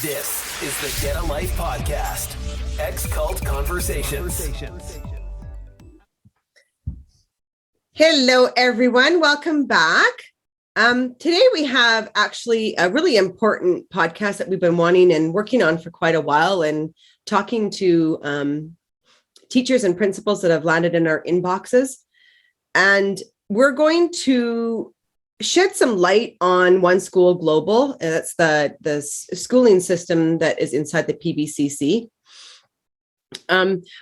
This is the Get a Life podcast. Ex-Cult Conversations. Hello, everyone. Welcome back. Today we have actually a really important podcast that we've been wanting and working on for quite a while, and talking to teachers and principals that have landed in our inboxes. And we're going to shed some light on OneSchool Global. That's the schooling system that is inside the PBCC.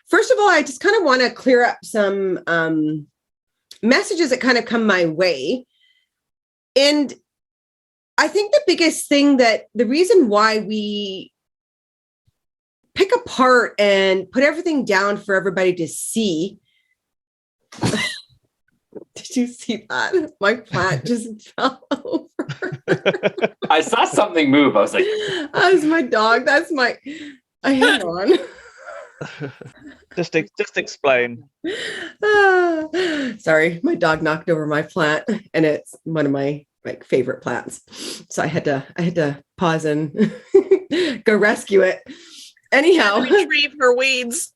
First of all, I just kind of want to clear up some messages that kind of come my way. And I think the biggest thing, that the reason why we pick apart and put everything down for everybody to see. Did you see that? My plant just fell over. I saw something move. I was like, that was my dog. That's my, hang on. Just explain. Sorry, my dog knocked over my plant, and it's one of my favorite plants. So I had to pause and go rescue it. Anyhow, retrieve her weeds.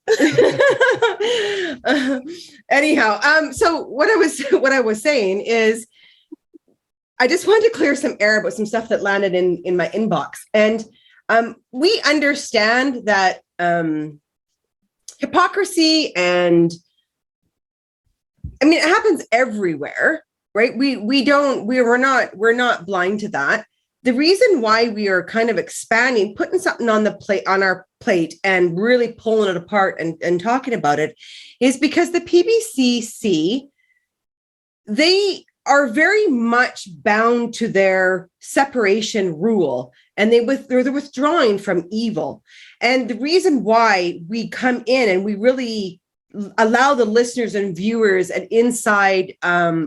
Anyhow, so what I was saying is, I just wanted to clear some air about some stuff that landed in my inbox. And we understand that hypocrisy, and I mean, it happens everywhere, right? We're not blind to that. The reason why we are kind of expanding, putting something on our plate and really pulling it apart and talking about it, is because the PBCC, they are very much bound to their separation rule, and they're withdrawing from evil. And the reason why we come in and we really allow the listeners and viewers an inside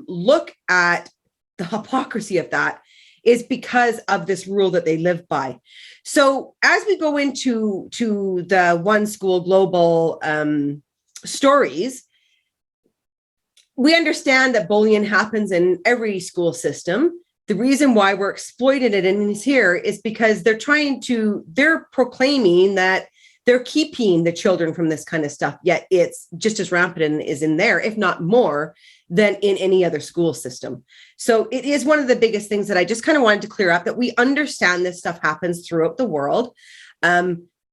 look at the hypocrisy of that is because of this rule that they live by. So as we go into the OneSchool Global stories, we understand that bullying happens in every school system. The reason why we're exploiting it in here is because they're proclaiming that they're keeping the children from this kind of stuff, yet it's just as rampant and is in there, if not more, than in any other school system. So it is one of the biggest things that I just kind of wanted to clear up, that we understand this stuff happens throughout the world.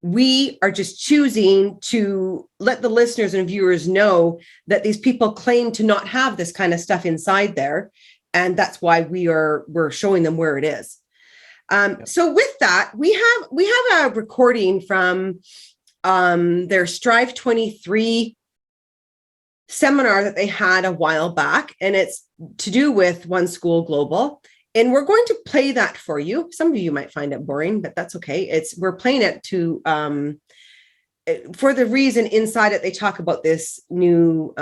We are just choosing to let the listeners and viewers know that these people claim to not have this kind of stuff inside there. And that's why we're showing them where it is. So with that, we have a recording from their Strive 23 seminar that they had a while back, and it's to do with OneSchool Global. And we're going to play that for you. Some of you might find it boring, but that's okay. We're playing it to for the reason inside it they talk about this new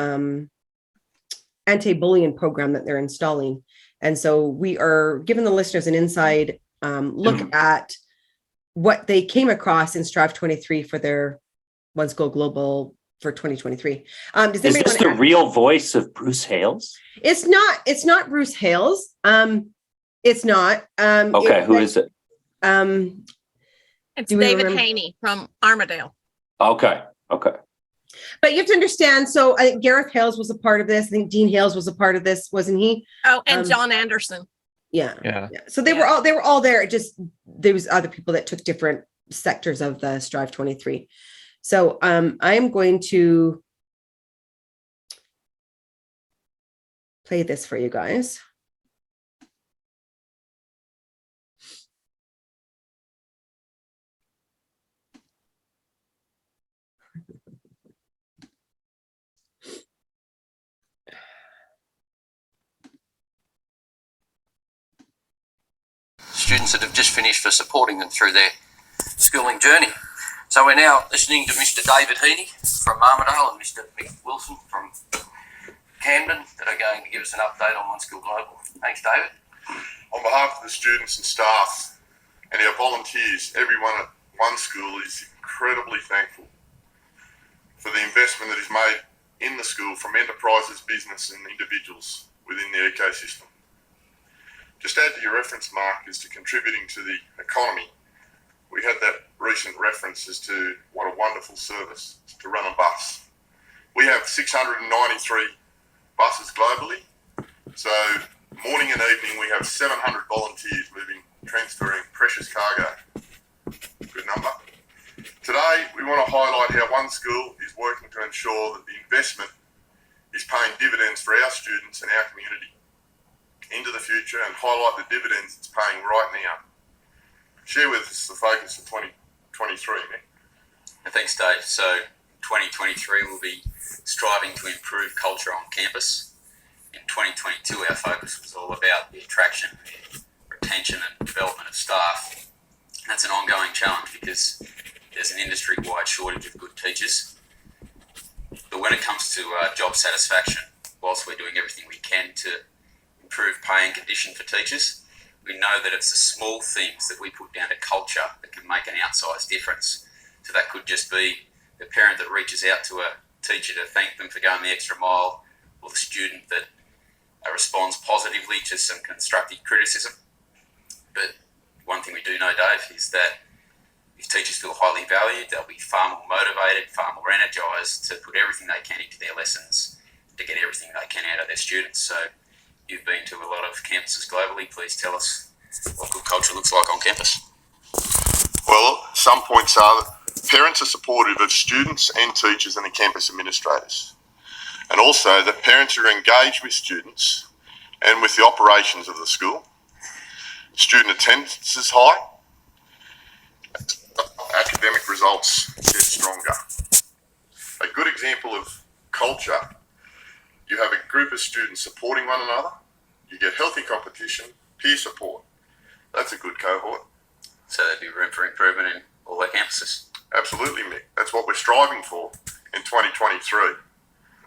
anti-bullying program that they're installing. And so we are giving the listeners an inside look at what they came across in Strive 23 for their OneSchool Global for 2023. Is this the real voice of Bruce Hales? It's not Bruce Hales. It's not. Okay, who is it? It's David Haney from Armadale. Okay. But you have to understand, so I think Gareth Hales was a part of this. I think Dean Hales was a part of this, wasn't he? Oh, and John Anderson. Yeah. So they were all there. It just, there was other people that took different sectors of the Strive 23. So I am going to play this for you guys. Students that have just finished, for supporting them through their schooling journey. So we're now listening to Mr. David Heaney from Armadale and Mr. Mick Wilson from Camden that are going to give us an update on OneSchool Global. Thanks, David. On behalf of the students and staff and our volunteers, everyone at OneSchool is incredibly thankful for the investment that is made in the school from enterprises, business and individuals within the ecosystem. Just add to your reference markers to contributing to the economy we had that recent reference as to what a wonderful service to run a bus. We have 693 buses globally. So morning and evening, we have 700 volunteers transferring precious cargo. Good number. Today, we want to highlight how OneSchool is working to ensure that the investment is paying dividends for our students and our community into the future, and highlight the dividends it's paying right now. Share with us the focus of 2023, Nick. Thanks, Dave. So 2023 will be striving to improve culture on campus. In 2022, our focus was all about the attraction, retention and development of staff. That's an ongoing challenge because there's an industry-wide shortage of good teachers. But when it comes to job satisfaction, whilst we're doing everything we can to improve pay and condition for teachers, we know that it's the small things that we put down to culture that can make an outsized difference. So that could just be the parent that reaches out to a teacher to thank them for going the extra mile, or the student that responds positively to some constructive criticism. But one thing we do know, Dave, is that if teachers feel highly valued, they'll be far more motivated, far more energised to put everything they can into their lessons to get everything they can out of their students. So you've been to a lot of campuses globally. Please tell us what good culture looks like on campus. Well, some points are that parents are supportive of students and teachers and the campus administrators. And also that parents are engaged with students and with the operations of the school. Student attendance is high. Academic results get stronger. A good example of culture, you have a group of students supporting one another, you get healthy competition, peer support. That's a good cohort. So there'd be room for improvement in all our campuses. Absolutely, Mick. That's what we're striving for in 2023.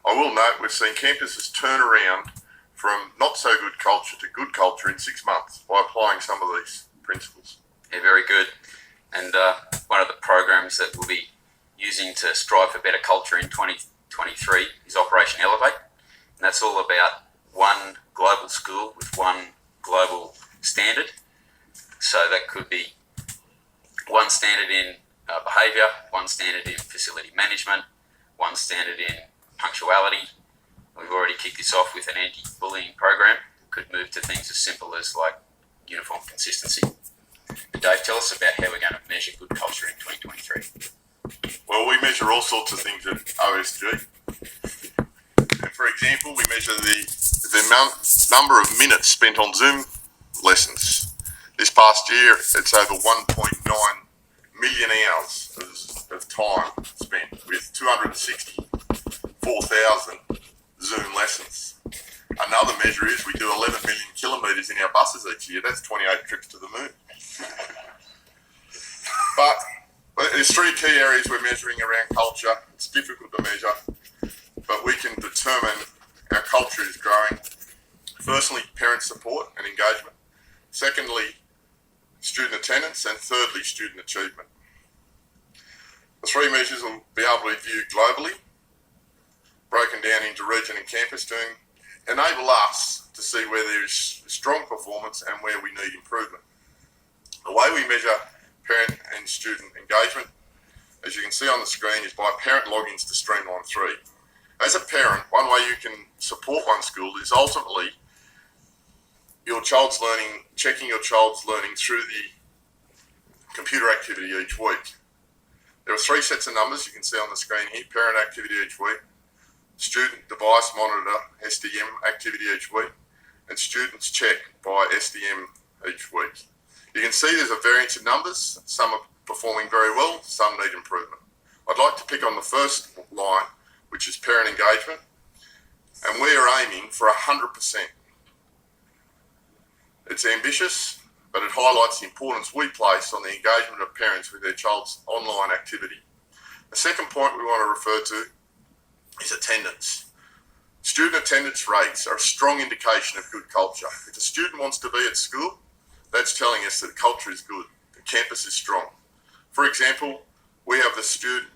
I will note we've seen campuses turn around from not so good culture to good culture in 6 months by applying some of these principles. Yeah, very good. And one of the programs that we'll be using to strive for better culture in 2023 is Operation Elevate. And that's all about one global school with one global standard. So that could be one standard in behaviour, one standard in facility management, one standard in punctuality. We've already kicked this off with an anti-bullying program. Could move to things as simple as like uniform consistency. Dave, tell us about how we're going to measure good culture in 2023. Well, we measure all sorts of things at OSG. And for example, we measure the number of minutes spent on Zoom lessons. This past year, it's over 1.9 million hours of time spent with 264,000 Zoom lessons. Another measure is we do 11 million kilometres in our buses each year. That's 28 trips to the moon. But there's three key areas we're measuring around culture. It's difficult to measure, but we can determine our culture is growing. Firstly, parent support and engagement. Secondly, student attendance. And thirdly, student achievement. The three measures will be able to be viewed globally, broken down into region and campus to enable us to see where there is strong performance and where we need improvement. The way we measure parent and student engagement, as you can see on the screen, is by parent logins to Streamline 3. As a parent, one way you can support OneSchool is ultimately checking your child's learning through the computer activity each week. There are three sets of numbers you can see on the screen here: parent activity each week, student device monitor SDM activity each week, and students check by SDM each week. You can see there's a variance in numbers. Some are performing very well, some need improvement. I'd like to pick on the first line, which is parent engagement, and we are aiming for 100%. It's ambitious, but it highlights the importance we place on the engagement of parents with their child's online activity. The second point we want to refer to is attendance. Student attendance rates are a strong indication of good culture. If a student wants to be at school, that's telling us that the culture is good, the campus is strong. For example, we have the student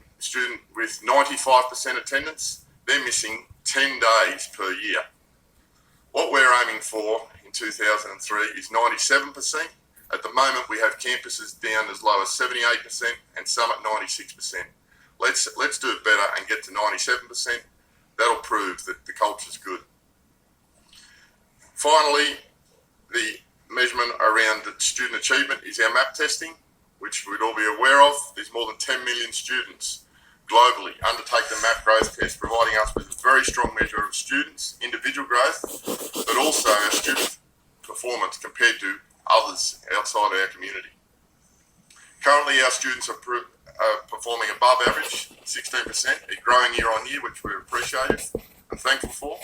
with 95% attendance. They're missing 10 days per year. What we're aiming for in 2003 is 97%, At the moment, we have campuses down as low as 78% and some at 96%. Let's do it better and get to 97%. That'll prove that the culture's good. Finally, the measurement around student achievement is our MAP testing, which we'd all be aware of. There's more than 10 million students globally undertake the MAP growth test, providing us with a very strong measure of students' individual growth, but also our student performance compared to others outside our community. Currently, our students are performing above average, 16%. They're growing year on year, which we're appreciative and thankful for.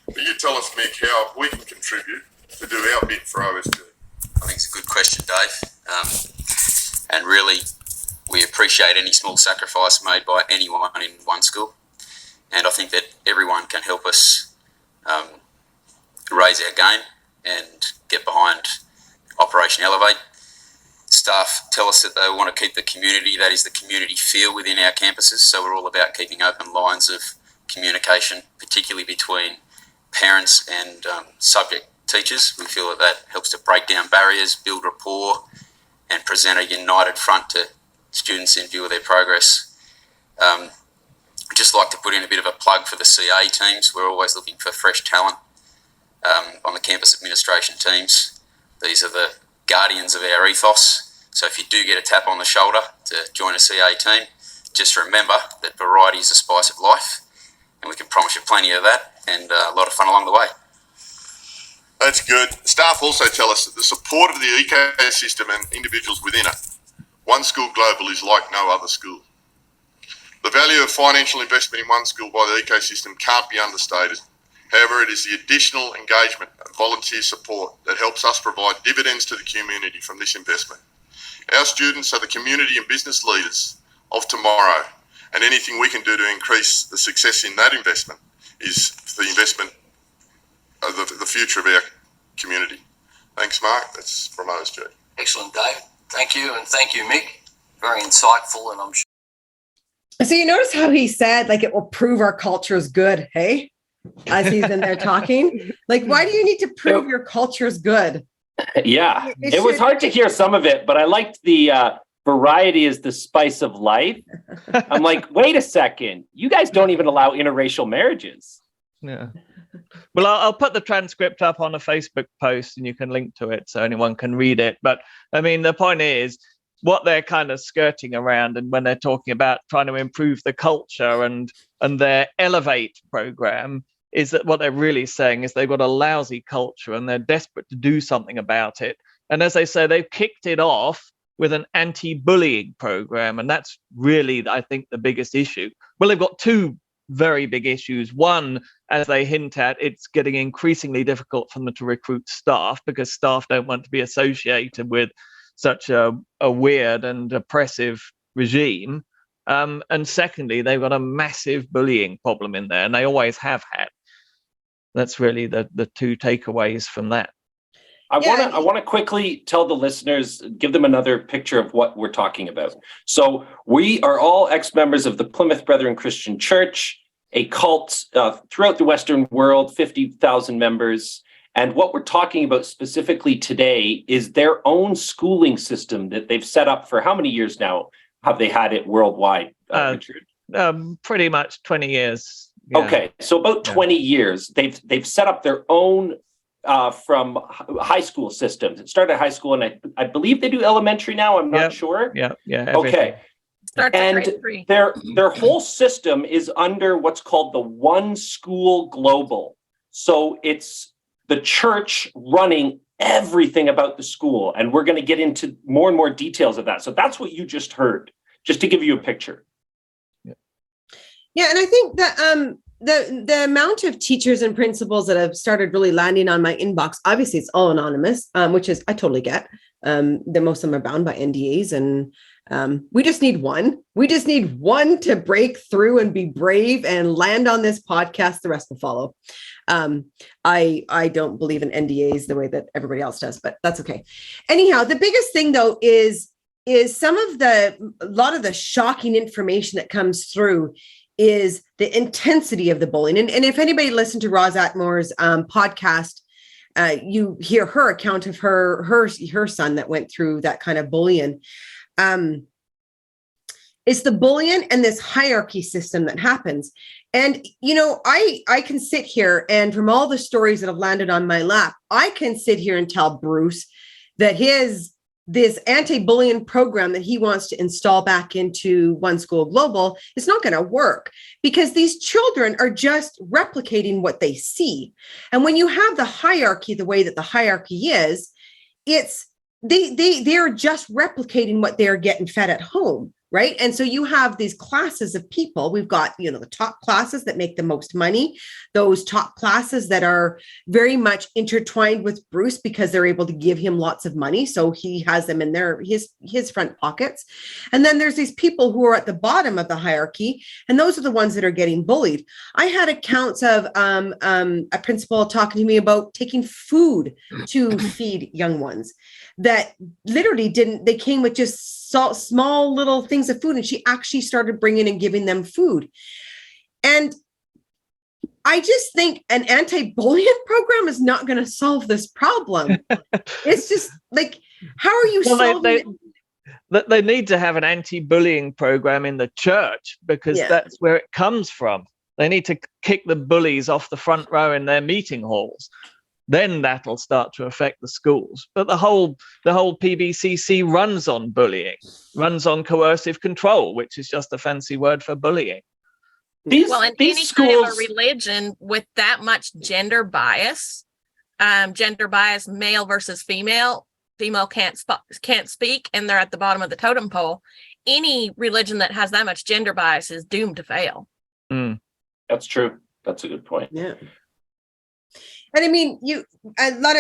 But you tell us, Mick, how we can contribute to do our bit for OSG. I think it's a good question, Dave. And really, we appreciate any small sacrifice made by anyone in OneSchool. And I think that everyone can help us raise our game and get behind Operation Elevate. Staff tell us that they want to keep the community, that is the community feel within our campuses. So we're all about keeping open lines of communication, particularly between parents and subject teachers. We feel that that helps to break down barriers, build rapport, and present a united front to students in view of their progress. I'd just like to put in a bit of a plug for the CA teams. We're always looking for fresh talent on the campus administration teams. These are the guardians of our ethos. So if you do get a tap on the shoulder to join a CA team, just remember that variety is the spice of life, and we can promise you plenty of that and a lot of fun along the way. That's good. Staff also tell us that the support of the ecosystem and individuals within it, OneSchool Global is like no other school. The value of financial investment in OneSchool by the ecosystem can't be understated. However, it is the additional engagement and volunteer support that helps us provide dividends to the community from this investment. Our students are the community and business leaders of tomorrow, and anything we can do to increase the success in that investment is the investment of the future of our community. Thanks, Mark. That's from OSG. Excellent, Dave. Thank you, and thank you, Mick. Very insightful, and I'm sure. So you notice how he said, like, it will prove our culture is good, hey? As he's in there talking. Like, why do you need to prove your culture is good? Yeah, it was hard to hear some of it, but I liked the variety is the spice of life. I'm like, wait a second. You guys don't even allow interracial marriages. Yeah. Well, I'll put the transcript up on a Facebook post and you can link to it so anyone can read it. But I mean, the point is what they're kind of skirting around, and when they're talking about trying to improve the culture and their Elevate program, is that what they're really saying is they've got a lousy culture and they're desperate to do something about it. And as they say, they've kicked it off with an anti-bullying program. And that's really, I think, the biggest issue. Well, they've got two very big issues. One, as they hint at, it's getting increasingly difficult for them to recruit staff because staff don't want to be associated with such a weird and oppressive regime. And secondly, they've got a massive bullying problem in there, and they always have had. That's really the two takeaways from that. I want to quickly tell the listeners, give them another picture of what we're talking about. So we are all ex-members of the Plymouth Brethren Christian Church, a cult throughout the Western world, 50,000 members. And what we're talking about specifically today is their own schooling system that they've set up for how many years now have they had it worldwide, Richard? Pretty much 20 years. Yeah. Okay, so about 20 years, they've set up their own from high school systems. It started at high school, and I believe they do elementary now. I'm not sure. Yeah. Everything. Okay. Starts at And grade 3. their whole system is under what's called the OneSchool Global. So it's the church running everything about the school, and we're going to get into more and more details of that. So that's what you just heard, just to give you a picture. Yeah, and I think that the amount of teachers and principals that have started really landing on my inbox, obviously it's all anonymous, which is I totally get. That most of them are bound by NDAs, and we just need one. We just need one to break through and be brave and land on this podcast. The rest will follow. I don't believe in NDAs the way that everybody else does, but that's okay. Anyhow, the biggest thing though is a lot of the shocking information that comes through is the intensity of the bullying. And if anybody listened to Roz Atmore's podcast, you hear her account of her son that went through that kind of bullying. It's the bullying and this hierarchy system that happens. And, I can sit here, and from all the stories that have landed on my lap, I can sit here and tell Bruce that this anti-bullying program that he wants to install back into OneSchool Global is not going to work, because these children are just replicating what they see. And when you have the hierarchy, the way that the hierarchy is, they're just replicating what they're getting fed at home. Right. And so you have these classes of people. We've got, the top classes that make the most money, those top classes that are very much intertwined with Bruce because they're able to give him lots of money. So he has them in his front pockets. And then there's these people who are at the bottom of the hierarchy. And those are the ones that are getting bullied. I had accounts of a principal talking to me about taking food to feed young ones that literally they came with just small little things of food, and she actually started bringing and giving them food. And I just think an anti-bullying program is not going to solve this problem. It's just like, how are you solving it? They need to have an anti-bullying program in the church, because that's where it comes from. They need to kick the bullies off the front row in their meeting halls. Then that'll start to affect the schools. But the whole PBCC runs on bullying, runs on coercive control, which is just a fancy word for bullying. Any schools, kind of a religion with that much gender bias, male versus female can't speak, and they're at the bottom of the totem pole. Any religion that has that much gender bias is doomed to fail. That's true. That's a good point. Yeah. And I mean, a lot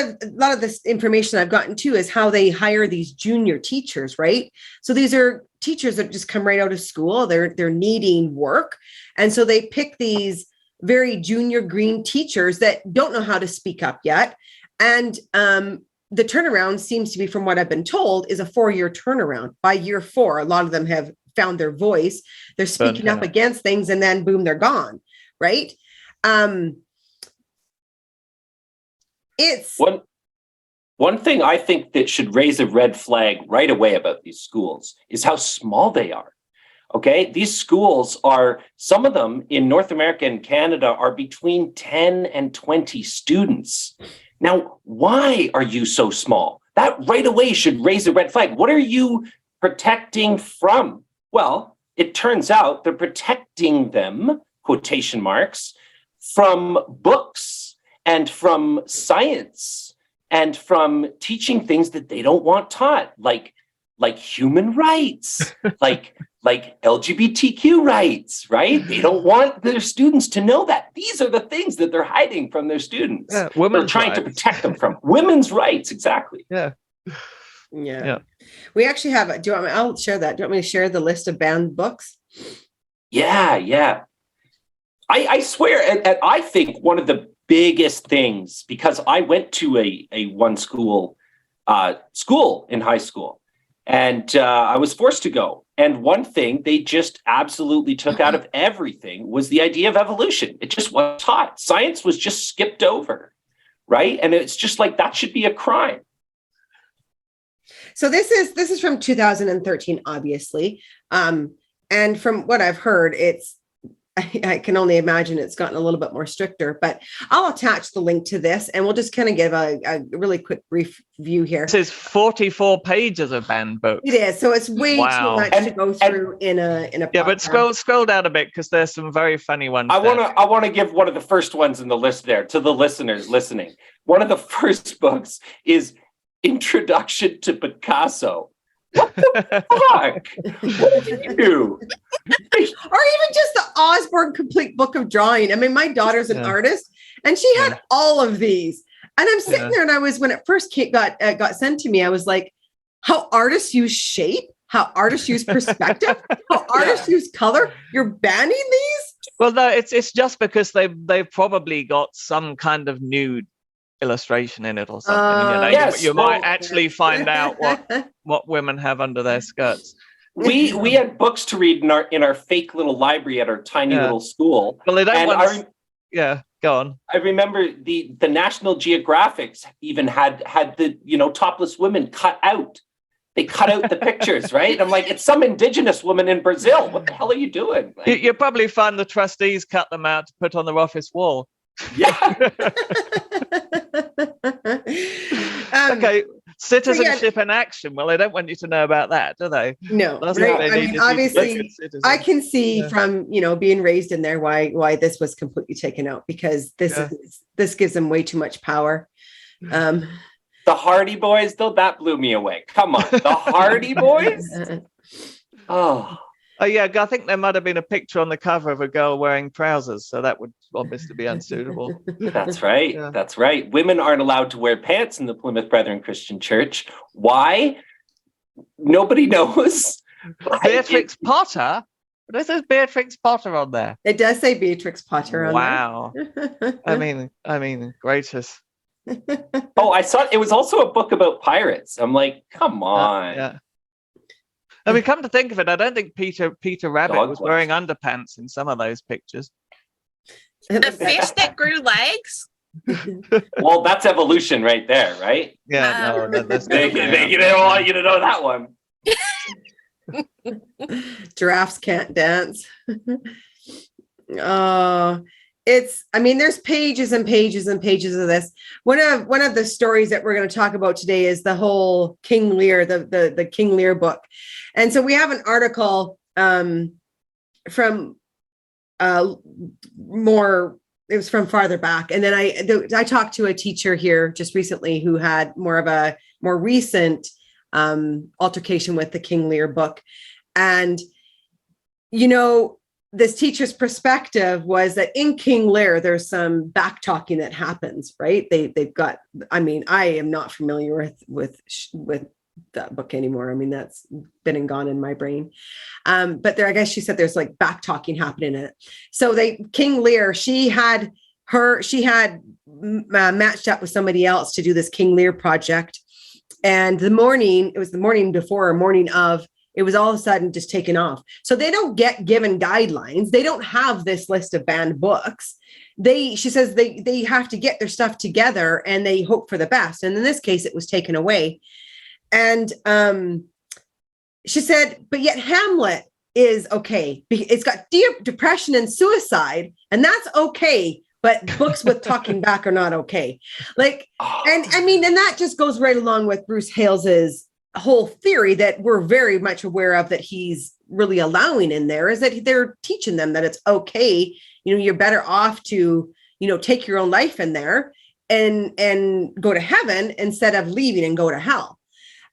of this information I've gotten too is how they hire these junior teachers, right? So these are teachers that just come right out of school. They're needing work. And so they pick these very junior green teachers that don't know how to speak up yet. And the turnaround seems to be, from what I've been told, is a 4-year turnaround. By year 4, a lot of them have found their voice. They're speaking up against things, and then boom, they're gone, right? It's one thing I think that should raise a red flag right away about these schools is how small they are. Okay, these schools are, some of them in North America and Canada are between 10 and 20 students. Now, why are you so small? That right away should raise a red flag. What are you protecting from? Well, it turns out they're protecting them, quotation marks, from books and from science and from teaching things that they don't want taught, like human rights, like LGBTQ rights, right? They don't want their students to know that. These are the things that they're hiding from their students. Yeah, they're trying to protect them from. Women's rights, exactly. Yeah. We actually have, I'll share that. Do you want me to share the list of banned books? Yeah. I swear, and I think one of the biggest things, because I went to a OneSchool school in high school, and I was forced to go. And one thing they just absolutely took out of everything was the idea of evolution. It just wasn't taught. Science was just skipped over, right? And it's just like, that should be a crime. So this is from 2013, obviously. And from what I've heard, I can only imagine it's gotten a little bit more stricter, but I'll attach the link to this, and we'll just kind of give a really quick brief view here. This is 44 pages of banned books. It is, so it's way too much to go through in a yeah, podcast. But scroll down a bit, because there's some very funny ones. I want to give one of the first ones in the list there to the listeners listening. One of the first books is Introduction to Picasso. What the fuck? What did you do? Or even just the Osborne Complete Book of Drawing. I mean, my daughter's an artist, and she had all of these. And I'm sitting there, and I was, when it first got sent to me, I was like, how artists use shape, how artists use perspective, how artists use color. You're banning these? Well, no, it's just because they've probably got some kind of nude illustration in it or something. You might actually find out what women have under their skirts. We had books to read in our fake little library at our tiny little school. Well, they don't want Go on. I remember the National Geographics even had the, topless women cut out. They cut out the pictures, right? I'm like, it's some indigenous woman in Brazil. What the hell are you doing? Like, You probably find the trustees cut them out to put on their office wall. yeah. Okay, citizenship and action. Well, they don't want you to know about that, do they? No, That's right. what they I need mean, to do to be obviously, good citizens. I can see from being raised in there why this was completely taken out, because this gives them way too much power. The Hardy Boys, though, that blew me away. Come on, the Hardy Boys. Oh yeah, I think there might have been a picture on the cover of a girl wearing trousers, so that would obviously be unsuitable. That's right. Yeah. That's right. Women aren't allowed to wear pants in the Plymouth Brethren Christian Church. Why? Nobody knows. Beatrix Potter? This is Beatrix Potter on there. It does say Beatrix Potter on there. Wow. I mean, gracious. Oh, I saw it was also a book about pirates. I'm like, come on. Yeah. I mean, come to think of it, I don't think Peter Rabbit was wearing underpants in some of those pictures. The fish that grew legs? Well, that's evolution right there, right? Yeah, that's they don't want you to know that one. Giraffes can't dance. There's pages and pages and pages of this. One of the stories that we're going to talk about today is the whole King Lear, the King Lear book. And so we have an article from it was from farther back. And then I talked to a teacher here just recently who had more of a more recent altercation with the King Lear book. And, this teacher's perspective was that in King Lear, there's some back talking that happens, right? They've got, I am not familiar with that book anymore. I mean, that's been and gone in my brain. But there, I guess she said there's like back talking happening in it. So King Lear, she had matched up with somebody else to do this King Lear project. And it was the morning before or morning of, it was all of a sudden just taken off. So they don't get given guidelines. They don't have this list of banned books. She says they have to get their stuff together and they hope for the best. And in this case, it was taken away. And she said, but yet Hamlet is okay. It's got depression and suicide, and that's okay. But books with talking back are not okay. And that just goes right along with Bruce Hales's whole theory that we're very much aware of, that he's really allowing in there, is that they're teaching them that it's okay. You're better off to, take your own life in there and go to heaven instead of leaving and go to hell.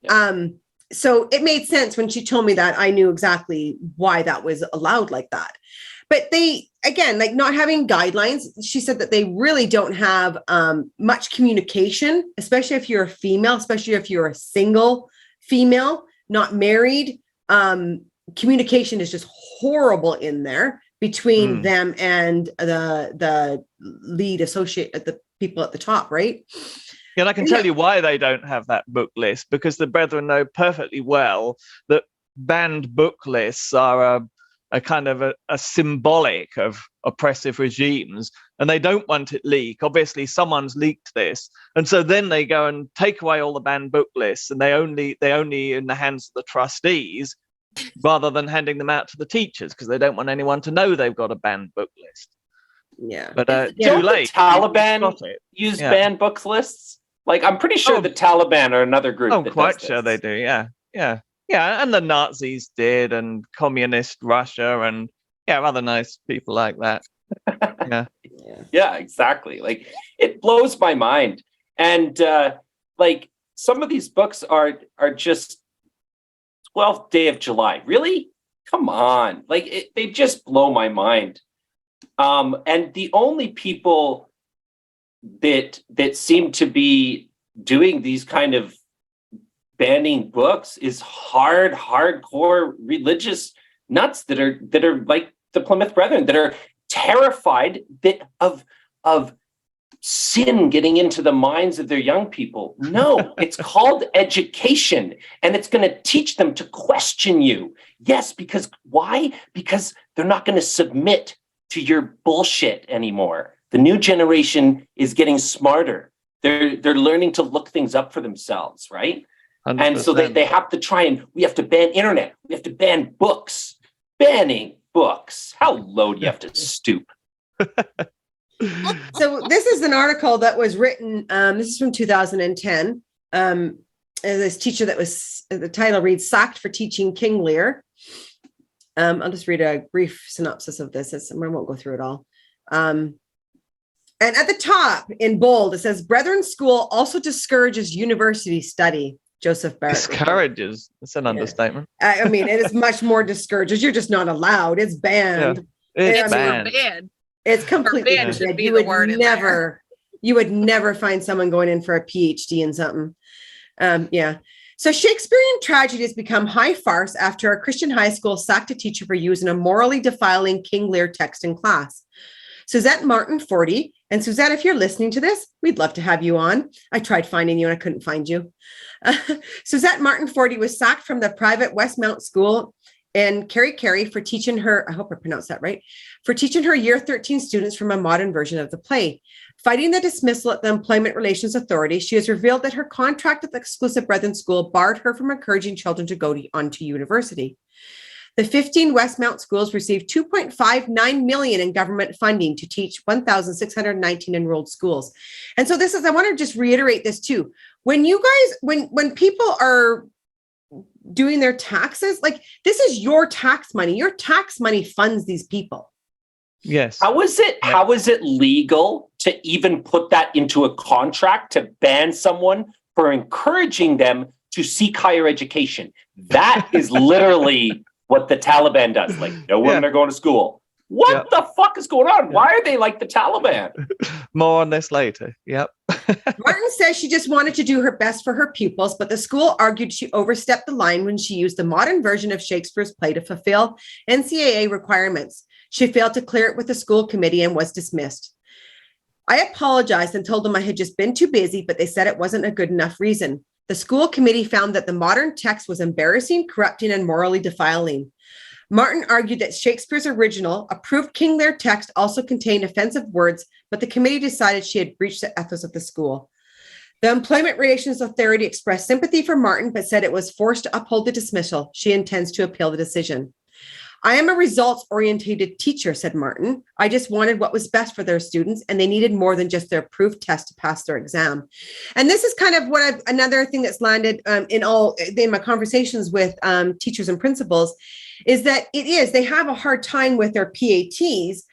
Yeah. So it made sense when she told me that. I knew exactly why that was allowed like that. But they, again, like not having guidelines, she said that they really don't have much communication, especially if you're a female, especially if you're a single female, not married. Communication is just horrible in there between them and the lead associate, the people at the top, right? Yeah, and I can tell you why they don't have that book list, because the Brethren know perfectly well that banned book lists are a kind of a symbolic of oppressive regimes, and they don't want it leak. Obviously, someone's leaked this, and so then they go and take away all the banned book lists, and they only in the hands of the trustees, rather than handing them out to the teachers, because they don't want anyone to know they've got a banned book list. Yeah, but too late. The Taliban use banned books lists. Like, I'm pretty sure the Taliban are another group. I'm quite sure they do. Yeah. And the Nazis did, and communist Russia, and other nice people like that. Yeah, exactly. Like, it blows my mind. And like, some of these books are just 12th Day of July. Really? Come on. Like, they just blow my mind. And the only people that seem to be doing these kind of banning books is hardcore religious nuts that are like the Plymouth Brethren, that are terrified of sin getting into the minds of their young people. No, it's called education, and it's going to teach them to question you. Yes, because why? Because they're not going to submit to your bullshit anymore. The new generation is getting smarter. They're learning to look things up for themselves, right? 100%. And so they have to try and we have to ban internet. We have to ban books. Banning books. How low do you have to stoop? So this is an article that was written, this is from 2010. This teacher that was, the title reads, Sacked for Teaching King Lear. I'll just read a brief synopsis of this. I won't go through it all. And at the top in bold, it says, Brethren School also discourages university study. Joseph Barrett. Discourages. That's an understatement. I mean, it is much more discourages. You're just not allowed. It's banned. Yeah, it's banned. Forbid. It's completely Forbid should forbid. be You the would word in never, you would never find someone going in for a PhD in something. Yeah. So Shakespearean tragedy has become high farce after a Christian high school sacked a teacher for using a morally defiling King Lear text in class. Suzette Martin, 40. And Suzette, if you're listening to this, we'd love to have you on. I tried finding you and I couldn't find you. Suzette Martin, 40, was sacked from the private Westmount School in Kerry for teaching her, I hope I pronounced that right, for teaching her year 13 students from a modern version of the play. Fighting the dismissal at the Employment Relations Authority, she has revealed that her contract at the exclusive Brethren School barred her from encouraging children to go on to university. The 15 Westmount schools received $2.59 million in government funding to teach 1,619 enrolled schools. And so this is, I want to just reiterate this too. When you guys, when people are doing their taxes, like this is your tax money. Your tax money funds these people. Yes. How is it legal to even put that into a contract to ban someone for encouraging them to seek higher education? That is literally what the Taliban does. Like, no women are going to school. What the fuck is going on? Why are they like the Taliban? More on this later. Yep. Martin says she just wanted to do her best for her pupils, but the school argued she overstepped the line when she used the modern version of Shakespeare's play to fulfill NCAA requirements. She failed to clear it with the school committee and was dismissed. I apologized and told them I had just been too busy, but they said it wasn't a good enough reason. The school committee found that the modern text was embarrassing, corrupting, and morally defiling. Martin argued that Shakespeare's original, approved King Lear text also contained offensive words, but the committee decided she had breached the ethos of the school. The Employment Relations Authority expressed sympathy for Martin, but said it was forced to uphold the dismissal. She intends to appeal the decision. I am a results-oriented teacher, said Martin. I just wanted what was best for their students, and they needed more than just their approved test to pass their exam. And this is kind of what another thing that's landed in my conversations with teachers and principals is that they have a hard time with their PATs.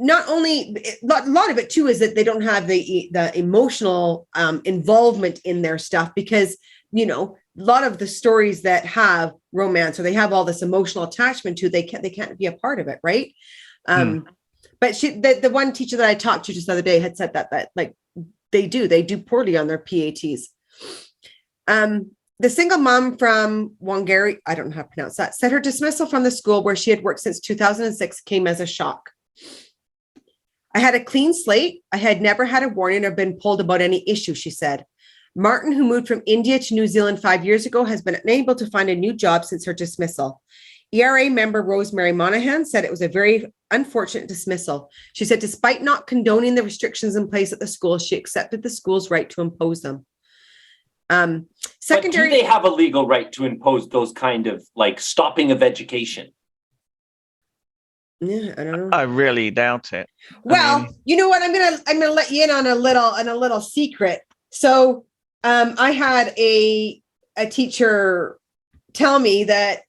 Not only, a lot of it too is that they don't have the emotional involvement in their stuff because, you know, a lot of the stories that have romance or they have all this emotional attachment to, they can't be a part of it, right? But the one teacher that I talked to just the other day had said that like they do poorly on their PATs. The single mom from Wangari, I don't know how to pronounce that, said her dismissal from the school where she had worked since 2006 came as a shock. I had a clean slate. I had never had a warning or been pulled about any issue, she said. Martin, who moved from India to New Zealand 5 years ago, has been unable to find a new job since her dismissal. ERA member Rosemary Monahan said it was a very unfortunate dismissal. She said, despite not condoning the restrictions in place at the school, she accepted the school's right to impose them. But do they have a legal right to impose those kind of like stopping of education? Yeah, I don't know. I really doubt it. Well, you know what? I'm gonna let you in on a little secret. So I had a teacher tell me that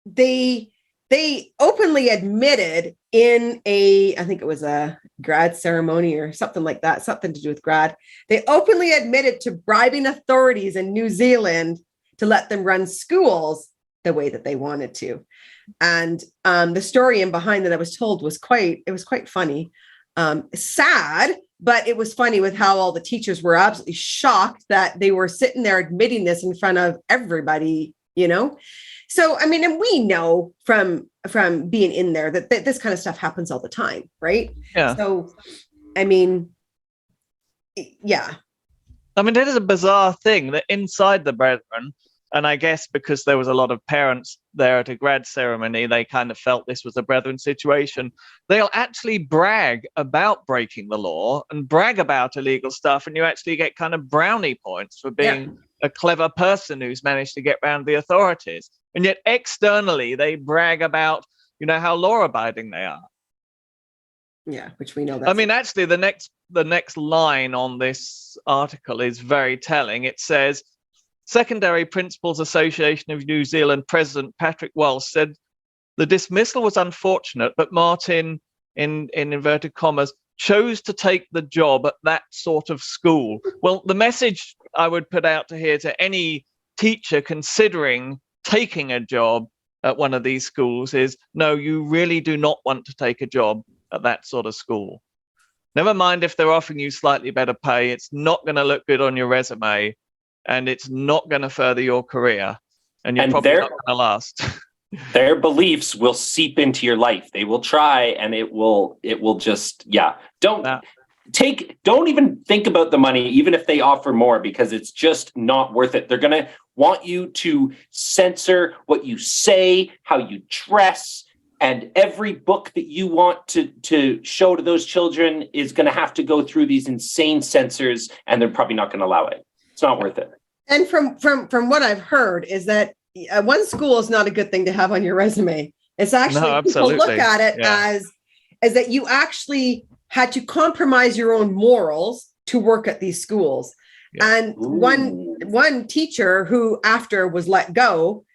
they openly admitted in I think it was a grad ceremony or something like that, something to do with grad. They openly admitted to bribing authorities in New Zealand to let them run schools the way that they wanted to. And the story in behind that I was told was quite funny. Sad, but it was funny with how all the teachers were absolutely shocked that they were sitting there admitting this in front of everybody, you know? So, I mean, and we know from being in there that this kind of stuff happens all the time, right? Yeah. So, I mean, yeah. I mean, it is a bizarre thing that inside the Brethren, And I guess because there was a lot of parents there at a grad ceremony, they kind of felt this was a Brethren situation. They'll actually brag about breaking the law and brag about illegal stuff, and you actually get kind of brownie points for being a clever person who's managed to get around the authorities. And yet externally, they brag about, how law-abiding they are. Yeah, which we know that. I mean, actually, the next line on this article is very telling. It says, Secondary Principals Association of New Zealand President Patrick Walsh said the dismissal was unfortunate, but Martin, in inverted commas, chose to take the job at that sort of school. Well, the message I would put out to any teacher considering taking a job at one of these schools is, no, you really do not want to take a job at that sort of school. Never mind if they're offering you slightly better pay, it's not going to look good on your resume, and it's not going to further your career, and you're probably not going to last. Their beliefs will seep into your life. They will try, and it will just, Don't even think about the money, even if they offer more, because it's just not worth it. They're going to want you to censor what you say, how you dress, and every book that you want to show to those children is going to have to go through these insane censors, and they're probably not going to allow it. It's not worth it. And from what I've heard is that one school is not a good thing to have on your resume. It's actually, people look at it as that you actually had to compromise your own morals to work at these schools. Yeah. And one teacher who after was let go,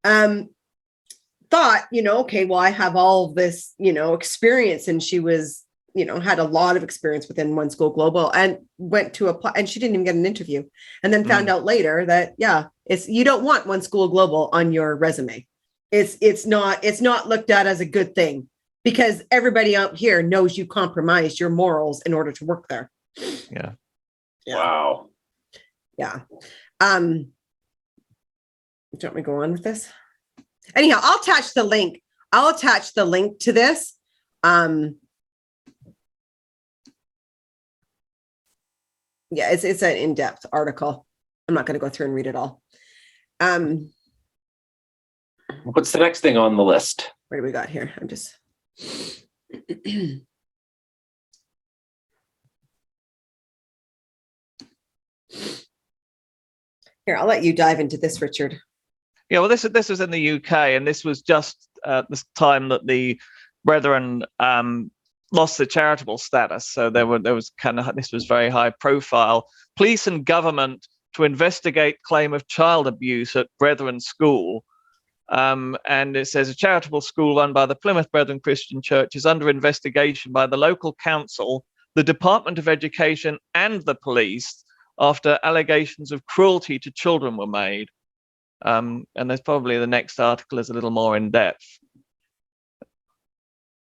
thought, okay, well, I have all of this, experience. And she was, had a lot of experience within OneSchool Global and went to apply, and she didn't even get an interview. And then found out later that, you don't want OneSchool Global on your resume. It's not looked at as a good thing because everybody out here knows you compromised your morals in order to work there. Yeah. Wow. Yeah. Do you want me to go on with this? Anyhow, I'll attach the link. To this. Yeah, it's an in-depth article. I'm not going to go through and read it all. What's the next thing on the list? What do we got here? I'm just. Here, I'll let you dive into this, Richard. Yeah, well, this was in the UK, and this was just this time that the Brethren lost the charitable status. So there was this was very high profile. Police and government to investigate claim of child abuse at Brethren School. And it says a charitable school run by the Plymouth Brethren Christian Church is under investigation by the local council, the Department of Education, and the police after allegations of cruelty to children were made. And there's probably the next article is a little more in depth.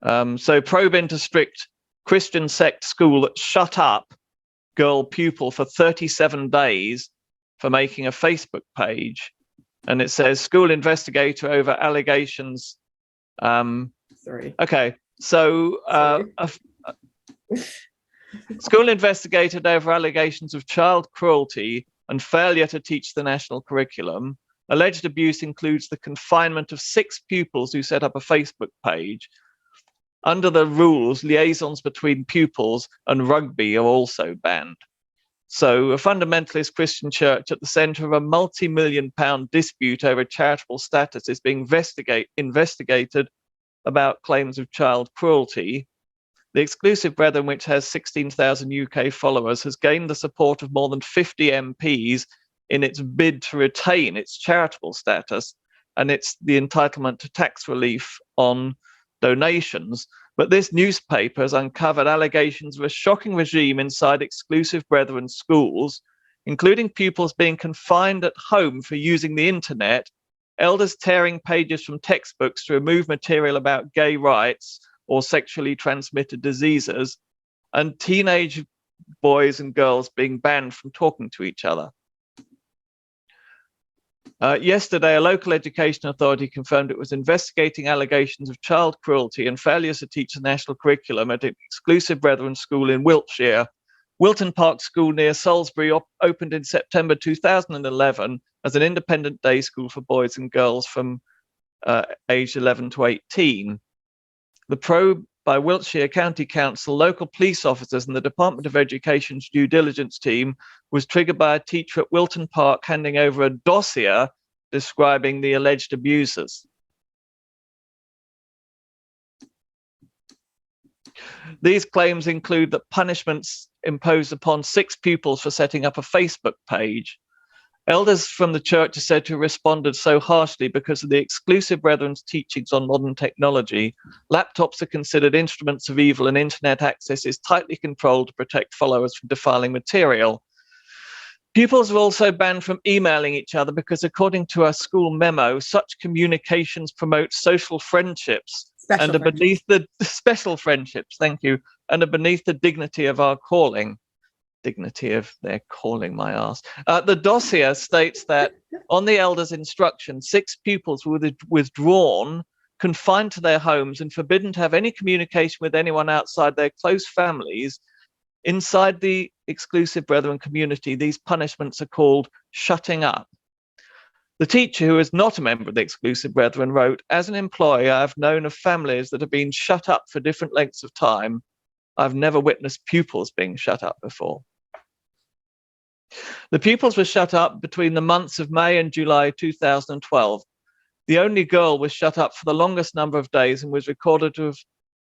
So probe into strict Christian sect school that shut up girl pupil for 37 days for making a Facebook page. And it says school investigator over allegations. Sorry. Okay. So school investigated over allegations of child cruelty and failure to teach the national curriculum. Alleged abuse includes the confinement of 6 pupils who set up a Facebook page. Under the rules, liaisons between pupils and rugby are also banned. So a fundamentalist Christian church at the centre of a multi-million-pound dispute over charitable status is being investigated about claims of child cruelty. The Exclusive Brethren, which has 16,000 UK followers, has gained the support of more than 50 MPs in its bid to retain its charitable status and its the entitlement to tax relief on donations. But this newspaper has uncovered allegations of a shocking regime inside Exclusive Brethren schools, including pupils being confined at home for using the internet, elders tearing pages from textbooks to remove material about gay rights or sexually transmitted diseases, and teenage boys and girls being banned from talking to each other. Yesterday, a local education authority confirmed it was investigating allegations of child cruelty and failures to teach the national curriculum at an Exclusive Brethren school in Wiltshire, Wilton Park School near Salisbury opened in September 2011 as an independent day school for boys and girls from aged 11 to 18. The probe by Wiltshire County Council, local police officers, and the Department of Education's due diligence team was triggered by a teacher at Wilton Park handing over a dossier describing the alleged abusers. These claims include that punishments imposed upon 6 pupils for setting up a Facebook page. Elders from the church are said to have responded so harshly because of the exclusive brethren's teachings on modern technology. Laptops are considered instruments of evil, and internet access is tightly controlled to protect followers from defiling material. Pupils are also banned from emailing each other because, according to a school memo, such communications promote social friendships and are beneath the special friendships, thank you, and are beneath the dignity of our calling. Dignity of their calling, my ass. The dossier states that on the elders' instruction, 6 pupils were withdrawn, confined to their homes, and forbidden to have any communication with anyone outside their close families. Inside the exclusive brethren community, these punishments are called shutting up. The teacher, who is not a member of the exclusive brethren, wrote, "As an employee, I have known of families that have been shut up for different lengths of time. I've never witnessed pupils being shut up before." The pupils were shut up between the months of May and July 2012. The only girl was shut up for the longest number of days and was recorded to have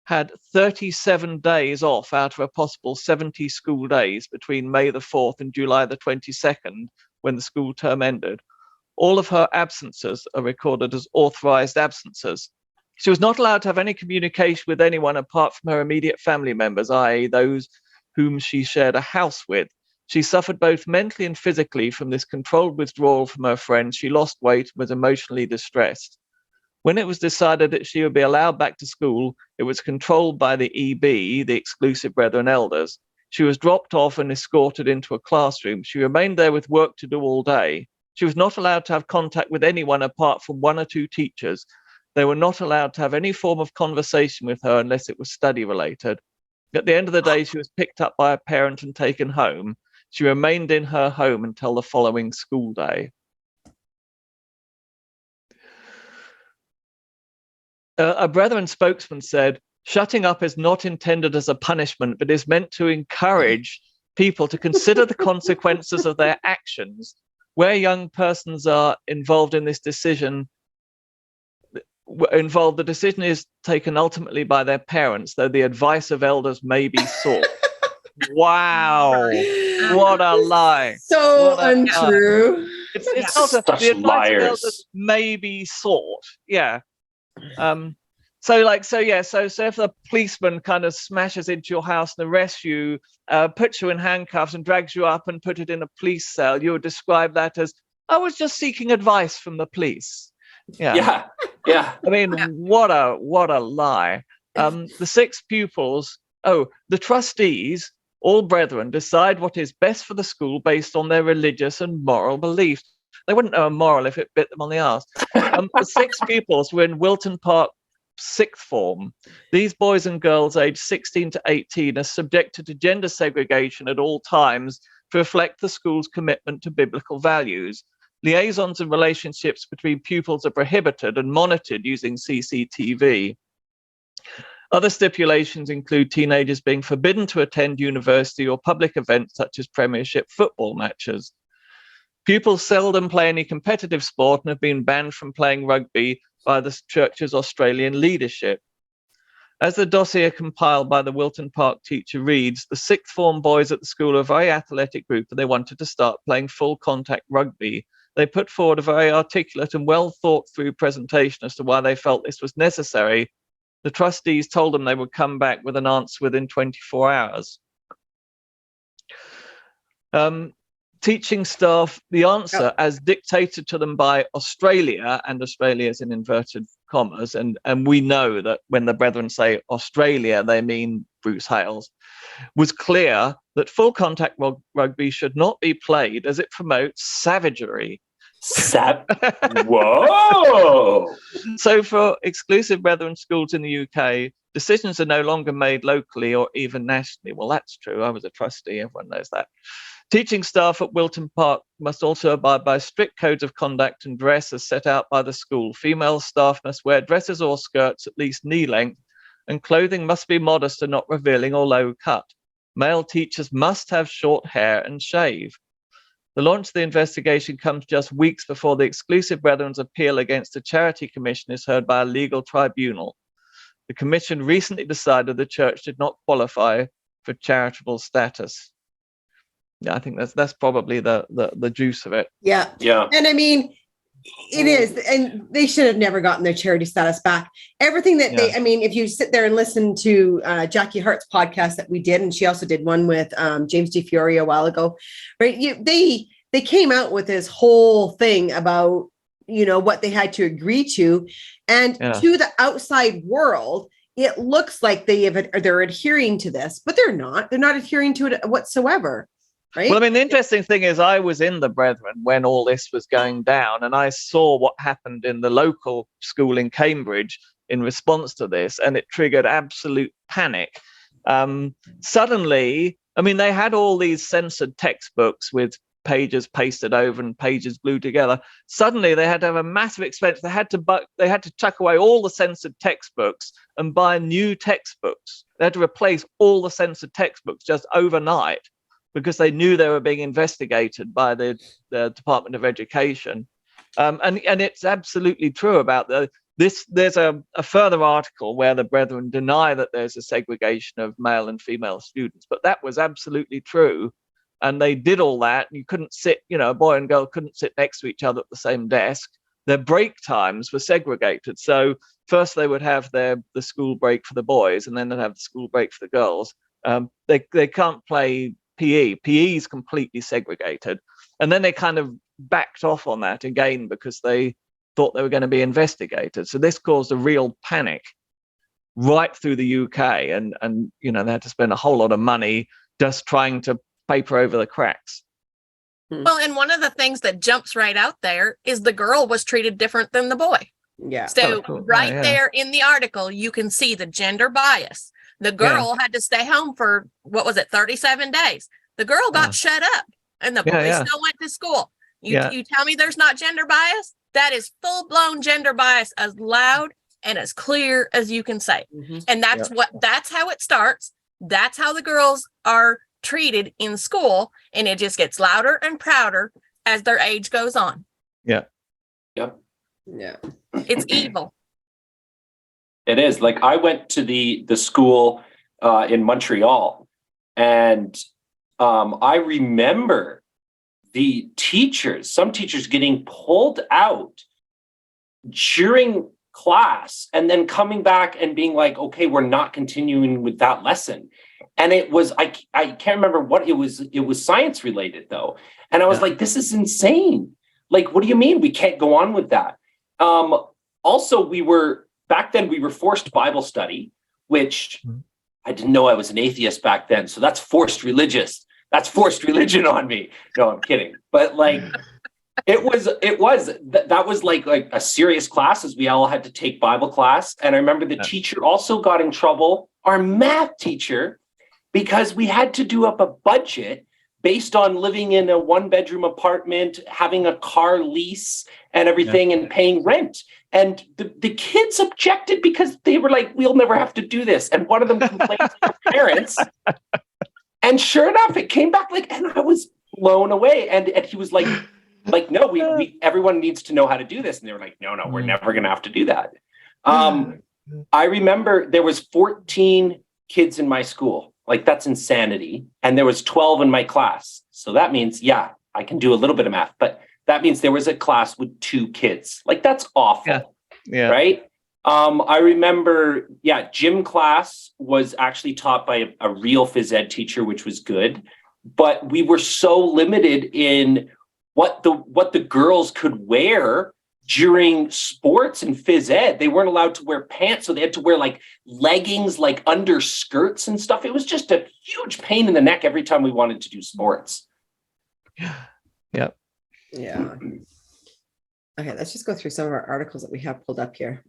had 37 days off out of a possible 70 school days between May the 4th and July the 22nd, when the school term ended. All of her absences are recorded as authorized absences. She was not allowed to have any communication with anyone apart from her immediate family members, i.e. those whom she shared a house with. She suffered both mentally and physically from this controlled withdrawal from her friends. She lost weight and was emotionally distressed. When it was decided that she would be allowed back to school, it was controlled by the EB, the exclusive brethren elders. She was dropped off and escorted into a classroom. She remained there with work to do all day. She was not allowed to have contact with anyone apart from 1 or 2 teachers. They were not allowed to have any form of conversation with her unless it was study related. At the end of the day, she was picked up by a parent and taken home. She remained in her home until the following school day. A brethren spokesman said, "Shutting up is not intended as a punishment, but is meant to encourage people to consider the consequences of their actions. Where young persons are involved in this decision, the decision is taken ultimately by their parents, though the advice of elders may be sought." Wow, what a lie. So untrue. It's not such the advice liars. of elders may be sought. Yeah. So if the policeman kind of smashes into your house and arrests you, puts you in handcuffs and drags you up and put it in a police cell, you would describe that as, "I was just seeking advice from the police." Yeah. I mean, what a lie. The 6 pupils, the trustees, all brethren, decide what is best for the school based on their religious and moral beliefs. They wouldn't know a moral if it bit them on the arse. The 6 pupils were in Wilton Park 6th form. These boys and girls aged 16 to 18 are subjected to gender segregation at all times to reflect the school's commitment to biblical values. Liaisons and relationships between pupils are prohibited and monitored using CCTV. Other stipulations include teenagers being forbidden to attend university or public events such as Premiership football matches. Pupils seldom play any competitive sport and have been banned from playing rugby by the church's Australian leadership. As the dossier compiled by the Wilton Park teacher reads, the 6th form boys at the school are a very athletic group and they wanted to start playing full contact rugby. They put forward a very articulate and well thought through presentation as to why they felt this was necessary. The trustees told them they would come back with an answer within 24 hours. Teaching staff, the answer as dictated to them by Australia, and Australia is in inverted commas, and we know that when the brethren say Australia, they mean Bruce Hales, was clear that full contact rugby should not be played as it promotes savagery. Whoa! So for exclusive brethren schools in the UK, Decisions are no longer made locally or even nationally. Well, that's true. I was a trustee. Everyone knows that. Teaching staff at Wilton Park must also abide by strict codes of conduct and dress as set out by the school. Female staff must wear dresses or skirts at least knee length, and clothing must be modest and not revealing or low cut. Male teachers must have short hair and shave. The launch of the investigation comes just weeks before the exclusive Brethren's appeal against the Charity Commission is heard by a legal tribunal. The commission recently decided the church did not qualify for charitable status. Yeah, I think that's probably the juice of it. Yeah. Yeah. And I mean, it is, and they should have never gotten their charity status back. Everything that they, I mean, if you sit there and listen to Jackie Hart's podcast that we did, and she also did one with James D. Fiore a while ago, right? They came out with this whole thing about, what they had to agree to, and to the outside world, it looks like they're adhering to this, but they're not. They're not adhering to it whatsoever. Right? Well, I mean, the interesting thing is I was in the Brethren when all this was going down, and I saw what happened in the local school in Cambridge in response to this, and it triggered absolute panic. Suddenly, I mean, they had all these censored textbooks with pages pasted over and pages glued together. Suddenly, they had to have a massive expense. They had to chuck away all the censored textbooks and buy new textbooks. They had to replace all the censored textbooks just overnight, because they knew they were being investigated by the Department of Education. And it's absolutely true about this. There's a further article where the Brethren deny that there's a segregation of male and female students, but that was absolutely true. And they did all that. You couldn't sit, a boy and girl couldn't sit next to each other at the same desk. Their break times were segregated. So first they would have the school break for the boys, and then they'd have the school break for the girls. They can't play PE. PE is completely segregated. And then they kind of backed off on that again because they thought they were going to be investigated. So this caused a real panic right through the UK. And they had to spend a whole lot of money just trying to paper over the cracks. Well, and one of the things that jumps right out there is the girl was treated different than the boy. Yeah. So cool. there in the article, you can see the gender bias. The girl had to stay home for, 37 days. The girl got shut up and the boy still went to school. You tell me there's not gender bias? That is full-blown gender bias, as loud and as clear as you can say. Mm-hmm. And that's how it starts. That's how the girls are treated in school. And it just gets louder and prouder as their age goes on. Yeah. It's evil. It is. Like, I went to the school in Montreal, and I remember some teachers getting pulled out during class and then coming back and being like, okay, we're not continuing with that lesson. And it was, I can't remember what it was. It was science related though. And I was like, this is insane. Like, what do you mean we can't go on with that? Also, back then we were forced Bible study, which I didn't know I was an atheist back then. So that's forced religion on me. No, I'm kidding. But like, that was like a serious class, as we all had to take Bible class. And I remember the teacher also got in trouble, our math teacher, because we had to do up a budget based on living in a 1-bedroom apartment, having a car lease and everything, and paying rent. And the kids objected because they were like, we'll never have to do this. And one of them complained to their parents. And sure enough, it came back and I was blown away. And he was like, no, we everyone needs to know how to do this. And they were like, no, we're never going to have to do that. I remember there was 14 kids in my school. Like, that's insanity. And there was 12 in my class. So that means, I can do a little bit of math, but that means there was a class with 2 kids. Like, that's awful. Yeah. Right. I remember, gym class was actually taught by a real phys ed teacher, which was good. But we were so limited in what the girls could wear during sports and phys ed. They weren't allowed to wear pants, so they had to wear like leggings, like under skirts and stuff. It was just a huge pain in the neck every time we wanted to do sports. Yeah. Okay, let's just go through some of our articles that we have pulled up here.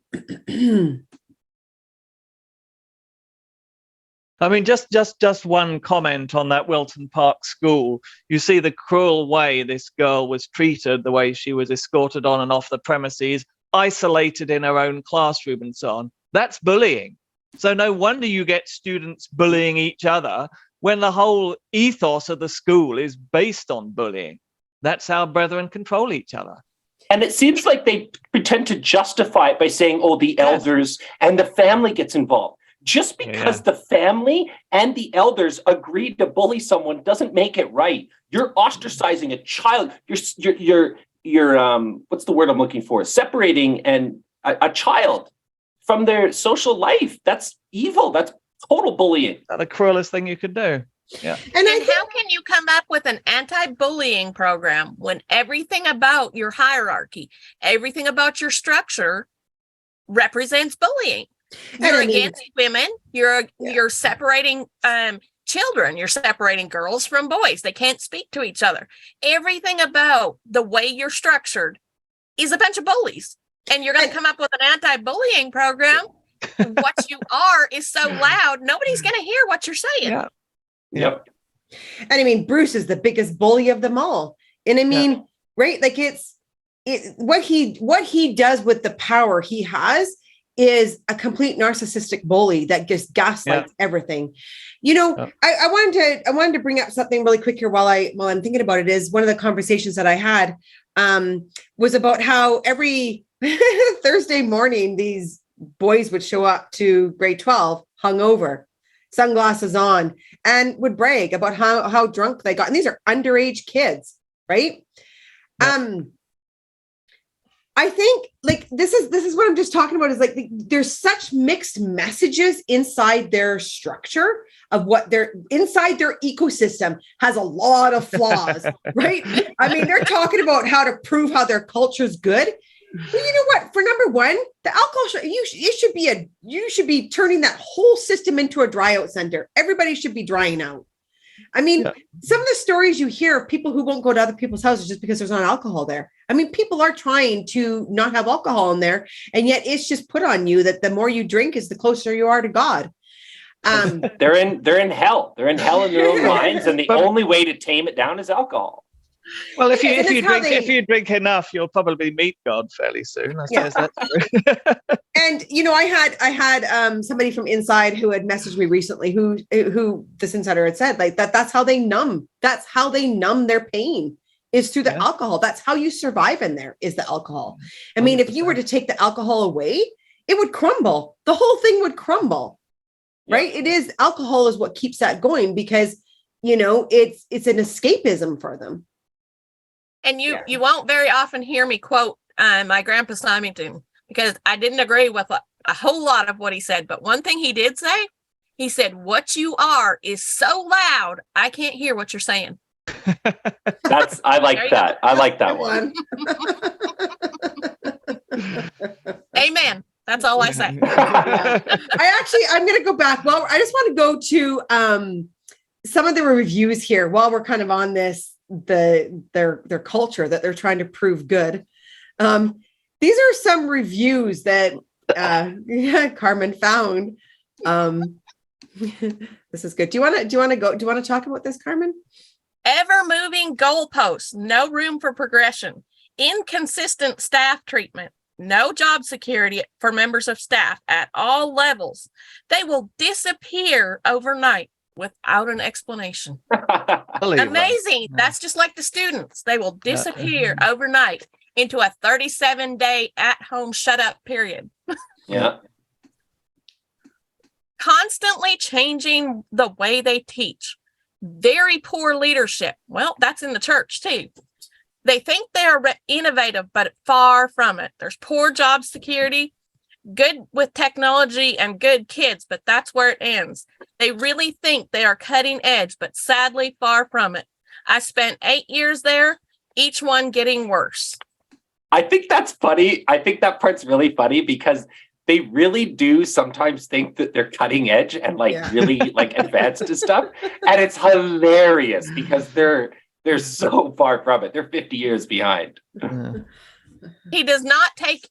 I mean, just one comment on that Wilton Park school. You see the cruel way this girl was treated, the way she was escorted on and off the premises, isolated in her own classroom and so on. That's bullying. So no wonder you get students bullying each other when the whole ethos of the school is based on bullying. That's how brethren control each other. And it seems like they pretend to justify it by saying, oh, the elders and the family gets involved. Just because the family and the elders agree to bully someone doesn't make it right. You're ostracizing a child. You're what's the word I'm looking for? Separating a child from their social life. That's evil. That's total bullying. That's the cruelest thing you could do. Yeah. And how can you come up with an anti-bullying program when everything about your hierarchy, everything about your structure represents bullying? You're against women. You're separating children. You're separating girls from boys. They can't speak to each other. Everything about the way you're structured is a bunch of bullies. And you're going to come up with an anti-bullying program. What you are is so loud, nobody's going to hear what you're saying. Yeah. Yep. And I mean, Bruce is the biggest bully of them all. And I mean, right? Like what he does with the power he has is a complete narcissistic bully that just gaslights everything. You know, I wanted to bring up something really quick here while I'm thinking about it. Is one of the conversations that I had was about how every Thursday morning these boys would show up to grade 12 hungover, sunglasses on, and would brag about how drunk they got. And these are underage kids, right? I think like this is what I'm just talking about is like there's such mixed messages inside their structure of what they're inside their ecosystem has a lot of flaws, right? I mean, they're talking about how to prove how their culture is good. Well, you know what? For number one, the alcohol you should be turning that whole system into a dry out center. Everybody should be drying out. I mean, some of the stories you hear of people who won't go to other people's houses just because there's not alcohol there. I mean, people are trying to not have alcohol in there, and yet it's just put on you that the more you drink is the closer you are to God. They're in hell. They're in hell in their own minds, and the only way to tame it down is alcohol. Well, if you drink enough, you'll probably meet God fairly soon. I suppose that's true. And you know, I had somebody from inside who had messaged me recently who this insider had said like that's how they numb their pain is through the alcohol. That's how you survive in there is the alcohol. I mean, 100%. If you were to take the alcohol away, it would crumble. The whole thing would crumble. Right? It is alcohol is what keeps that going because you know it's an escapism for them. And you won't very often hear me quote my grandpa Symington because I didn't agree with a whole lot of what he said. But one thing he did say, he said, what you are is so loud, I can't hear what you're saying. I like that. I like that one. Amen. That's all I say. I'm going to go back. Well, I just want to go to some of the reviews here while we're kind of on this, their culture that they're trying to prove good. These are some reviews that Carmen found. This is good. Do you want to talk about this, Carmen? Ever moving goalposts, no room for progression, inconsistent staff treatment, no job security for members of staff at all levels. They will disappear overnight without an explanation. Amazing. That's just like the students. They will disappear overnight into a 37-day at-home shut-up period. Yeah. Constantly changing the way they teach. Very poor leadership. Well, that's in the church too. They think they are innovative, but far from it. There's poor job security, good with technology and good kids, but that's where it ends. They really think they are cutting edge, but sadly far from it. I spent 8 years there, each one getting worse. I think that's funny. I think that part's really funny because they really do sometimes think that they're cutting edge and really advanced to stuff. And it's hilarious because they're so far from it. They're 50 years behind. He does not take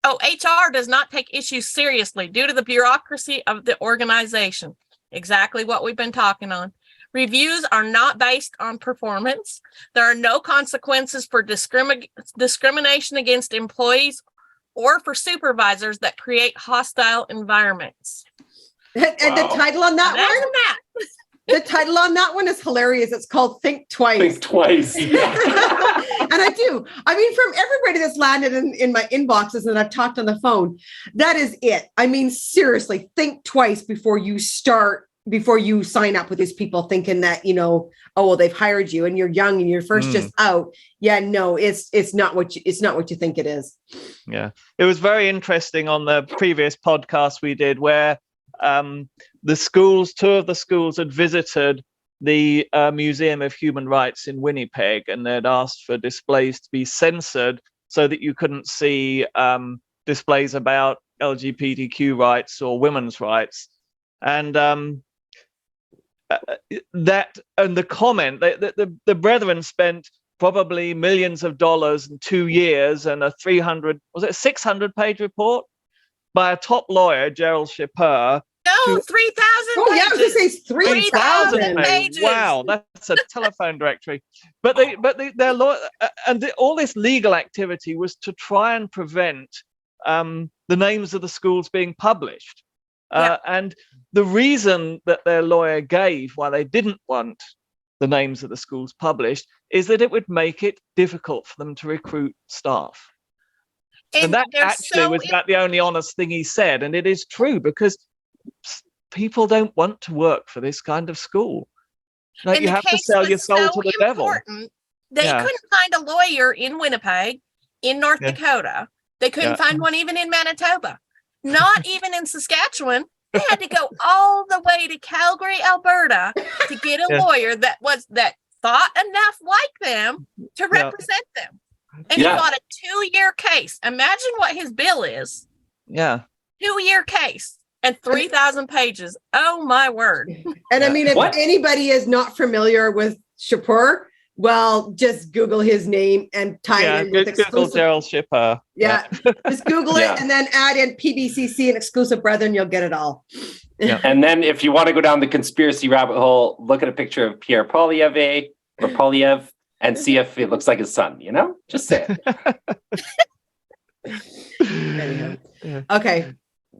HR does not take issues seriously due to the bureaucracy of the organization. exactly what we've been talking on. Reviews are not based on performance. There are no consequences for discrimination against employees or for supervisors that create hostile environments. And the title on that one? The title on that one is hilarious. It's called Think Twice. Think Twice. And I do. I mean, from everybody that's landed in my inboxes and I've talked on the phone, that is it. I mean, seriously, think twice before you sign up with these people thinking that, you know, oh, well, they've hired you and you're young and you're first just out. Yeah, no, it's not what you think it is. Yeah. It was very interesting on the previous podcast we did where two of the schools had visited the Museum of Human Rights in Winnipeg, and they'd asked for displays to be censored so that you couldn't see displays about LGBTQ rights or women's rights. And the comment, the brethren spent probably millions of dollars in 2 years and a 600-page report by a top lawyer, Gerald Shipper. No, 3,000 pages. Oh, yeah, I was going to say 3,000 pages. Wow, that's a telephone directory. But their law and all this legal activity was to try and prevent the names of the schools being published. And the reason that their lawyer gave why they didn't want the names of the schools published is that it would make it difficult for them to recruit staff. And that actually was about the only honest thing he said. And it is true, because people don't want to work for this kind of school. Like, you have to sell your soul to the devil. They couldn't find a lawyer in Winnipeg, in North Dakota. They couldn't find one even in Manitoba, not even in Saskatchewan. They had to go all the way to Calgary, Alberta to get a lawyer that thought enough like them to represent them. And he got a 2-year case. Imagine what his bill is. Yeah. 2-year case. And 3,000 pages. Oh, my word. And I mean, if anybody is not familiar with Shipper, well, just Google his name and tie it in with exclusive. Google Gerald Shipper. Yeah. Just Google it and then add in PBCC and exclusive brethren. You'll get it all. Yeah. And then if you want to go down the conspiracy rabbit hole, look at a picture of Pierre Polyev and see if it looks like his son, you know? Just say it. Okay.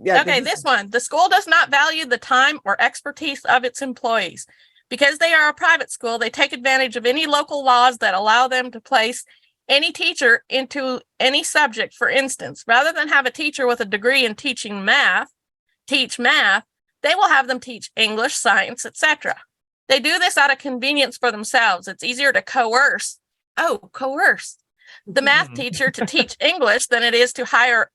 Yeah, okay, this one. The school does not value the time or expertise of its employees. Because they are a private school, they take advantage of any local laws that allow them to place any teacher into any subject. For instance, rather than have a teacher with a degree in teach math, they will have them teach English, science, etc. They do this out of convenience for themselves. It's easier to coerce the math teacher to teach English than it is to hire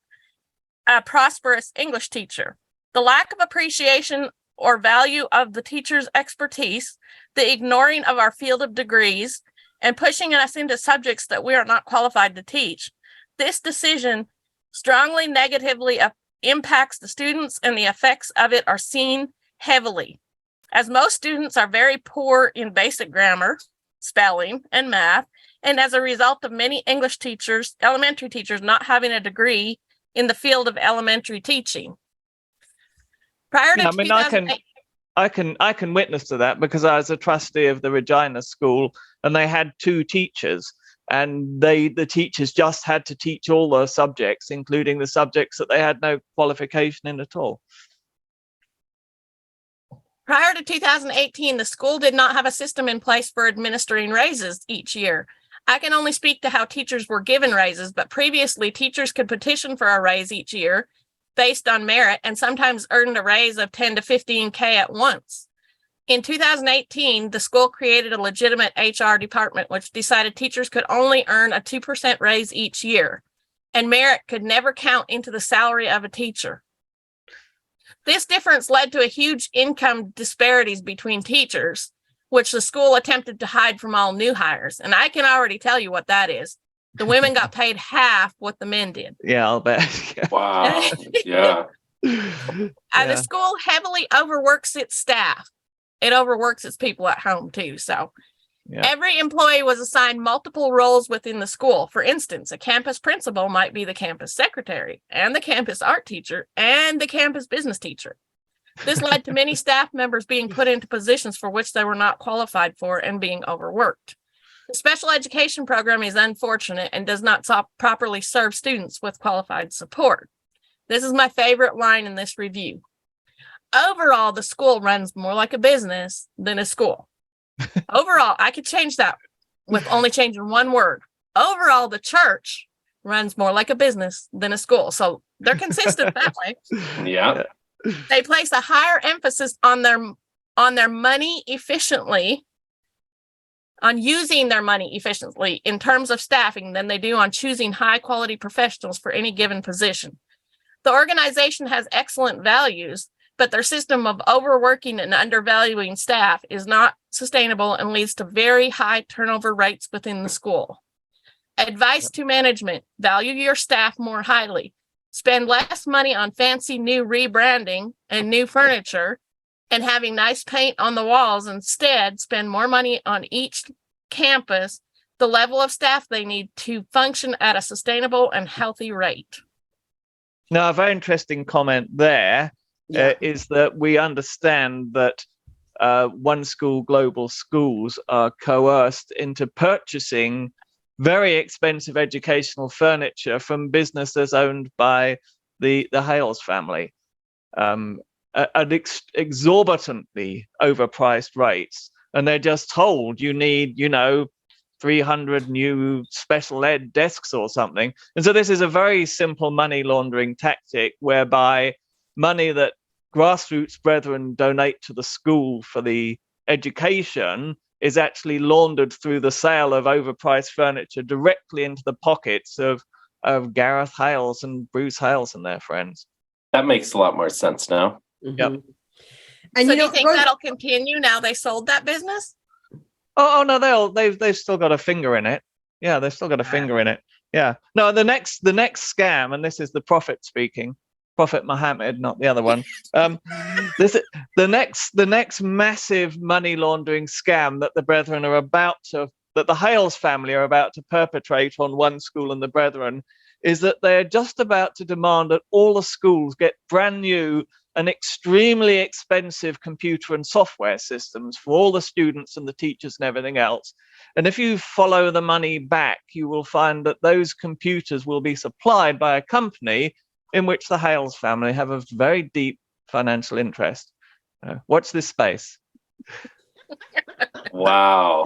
a prosperous English teacher. The lack of appreciation or value of the teacher's expertise, the ignoring of our field of degrees, and pushing us into subjects that we are not qualified to teach. This decision strongly negatively impacts the students, and the effects of it are seen heavily. As most students are very poor in basic grammar, spelling, and math, and as a result of many English teachers, elementary teachers, not having a degree in the field of elementary teaching. Prior to 2008, I can witness to that, because I was a trustee of the Regina School, and they had 2 teachers, and the teachers just had to teach all the subjects, including the subjects that they had no qualification in at all. Prior to 2018, the school did not have a system in place for administering raises each year. I can only speak to how teachers were given raises, but previously teachers could petition for a raise each year based on merit, and sometimes earned a raise of 10 to 15K at once. In 2018, the school created a legitimate HR department, which decided teachers could only earn a 2% raise each year, and merit could never count into the salary of a teacher. This difference led to a huge income disparities between teachers, which the school attempted to hide from all new hires. And I can already tell you what that is. The women got paid half what the men did. Yeah, I'll bet. Wow. Yeah. The school heavily overworks its staff. It overworks its people at home too. So every employee was assigned multiple roles within the school. For instance, a campus principal might be the campus secretary and the campus art teacher and the campus business teacher. This led to many staff members being put into positions for which they were not qualified for and being overworked. The special education program is unfortunate and does not properly serve students with qualified support. This is my favorite line in this review. Overall, the school runs more like a business than a school. Overall, I could change that with only changing one word. Overall, the church runs more like a business than a school. So they're consistent that way. Yeah. They place a higher emphasis on their money efficiently, on using their money efficiently in terms of staffing than they do on choosing high quality professionals for any given position. The organization has excellent values, but their system of overworking and undervaluing staff is not sustainable and leads to very high turnover rates within the school. Advice to management: value your staff more highly. Spend less money on fancy new rebranding and new furniture and having nice paint on the walls. Instead, spend more money on each campus, the level of staff they need to function at a sustainable and healthy rate. Now, a very interesting comment there is that we understand that OneSchool Global schools are coerced into purchasing very expensive educational furniture from businesses owned by the Hales family at exorbitantly overpriced rates. And they're just told you need, 300 new special ed desks or something. And so this is a very simple money laundering tactic whereby money that grassroots brethren donate to the school for the education is actually laundered through the sale of overpriced furniture directly into the pockets of Gareth Hales and Bruce Hales and their friends. That makes a lot more sense now. Mm-hmm. Yep. And so do you think that'll continue now they sold that business? Oh no, they've still got a finger in it. Yeah, they've still got a finger in it. Yeah. No, the next scam, and this is the Prophet speaking, Prophet Muhammad, not the other one. The next massive money laundering scam that the brethren are that the Hales family are about to perpetrate on OneSchool and the brethren is that they're just about to demand that all the schools get brand new and extremely expensive computer and software systems for all the students and the teachers and everything else. And if you follow the money back, you will find that those computers will be supplied by a company in which the Hales family have a very deep financial interest. Watch this space. Wow.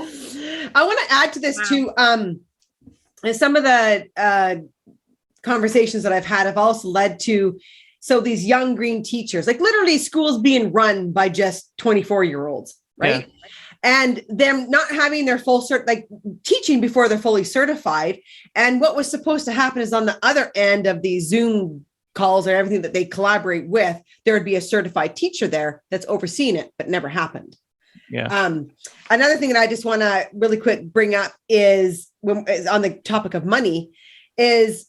I want to add to this too. Some of the conversations that I've had have also led to, so these young green teachers, like literally schools being run by just 24-year-olds, right? Yeah. And them not having their full teaching before they're fully certified. And what was supposed to happen is on the other end of these Zoom calls and everything that they collaborate with, there would be a certified teacher there that's overseeing it, but never happened. Yeah. Another thing that I just want to really quick bring up is on the topic of money is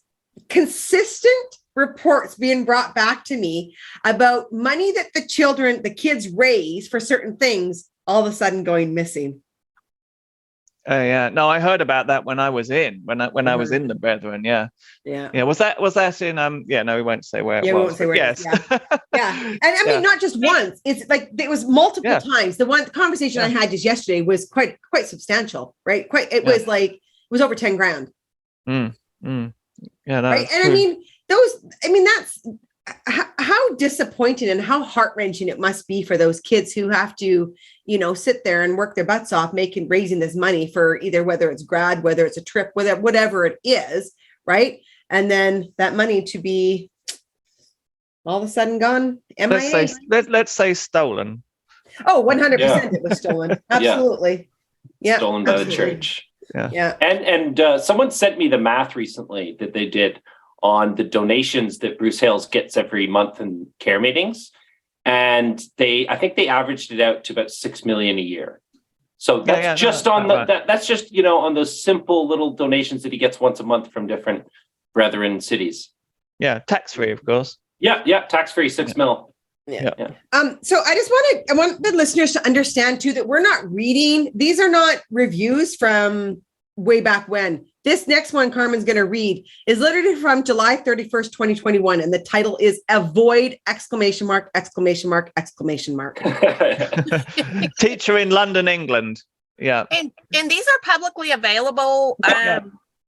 consistent reports being brought back to me about money that the kids raise for certain things all of a sudden going missing. Yeah. No, I heard about that when I was in I was in the brethren. Yeah. Was that in no, we won't say where it was. We won't say where it is. Yeah. And I mean, not just once. It's like it was multiple times. The conversation I had just yesterday was quite substantial, right? Was it was over 10 grand. Yeah. Right. And I mean, that's how disappointing and how heart-wrenching it must be for those kids who have to, sit there and work their butts off raising this money for either whether it's grad, whether it's a trip, whatever it is, right? And then that money to be all of a sudden gone. Let's say stolen. Oh, 100% it was stolen. Absolutely. Yeah. Stolen by the church. Yeah. And someone sent me the math recently that they did on the donations that Bruce Hales gets every month in care meetings. And I think they averaged it out to about 6 million a year. So that's that's just, on those simple little donations that he gets once a month from different brethren cities. Yeah. Tax-free, of course. Yeah. Tax-free 6 mil. Yeah. So I want the listeners to understand too, that we're not reading. These are not reviews from way back when. This next one Carmen's going to read is literally from July 31st, 2021. And the title is Avoid ! Teacher in London, England. Yeah. And these are publicly available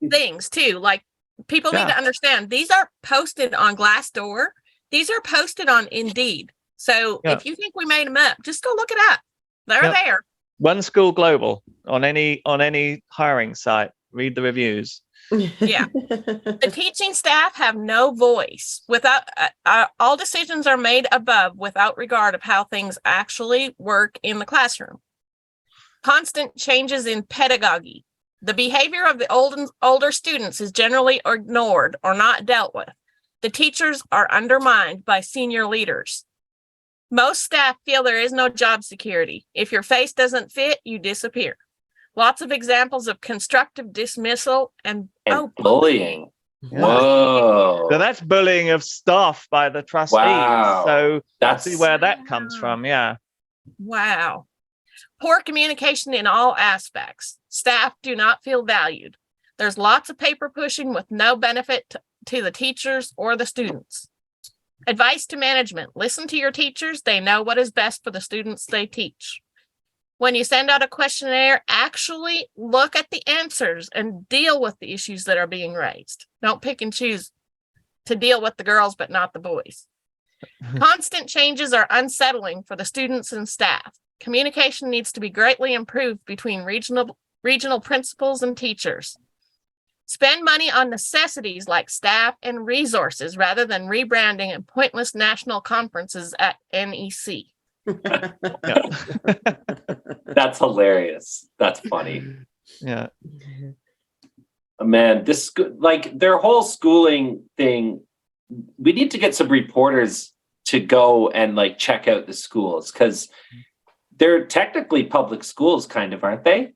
things too. Like people need to understand these are posted on Glassdoor. These are posted on Indeed. So if you think we made them up, just go look it up. They're there. OneSchool Global on any hiring site. Read the reviews. Yeah. The teaching staff have no voice. Without all decisions are made above without regard of how things actually work in the classroom. Constant changes in pedagogy. The behavior of the older students is generally ignored or not dealt with. The teachers are undermined by senior leaders. Most staff feel there is no job security. If your face doesn't fit, you disappear. Lots of examples of constructive dismissal and bullying. Whoa. So that's bullying of staff by the trustees. Wow. So that's where that comes from. Yeah. Wow. Poor communication in all aspects. Staff do not feel valued. There's lots of paper pushing with no benefit to the teachers or the students. Advice to management. Listen to your teachers. They know what is best for the students they teach. When you send out a questionnaire, actually look at the answers and deal with the issues that are being raised. Don't pick and choose to deal with the girls, but not the boys. Constant changes are unsettling for the students and staff. Communication needs to be greatly improved between regional principals and teachers. Spend money on necessities like staff and resources rather than rebranding and pointless national conferences at NEC. That's hilarious. That's funny. Yeah. Man, this like their whole schooling thing, we need to get some reporters to go and like check out the schools because they're technically public schools, kind of, aren't they?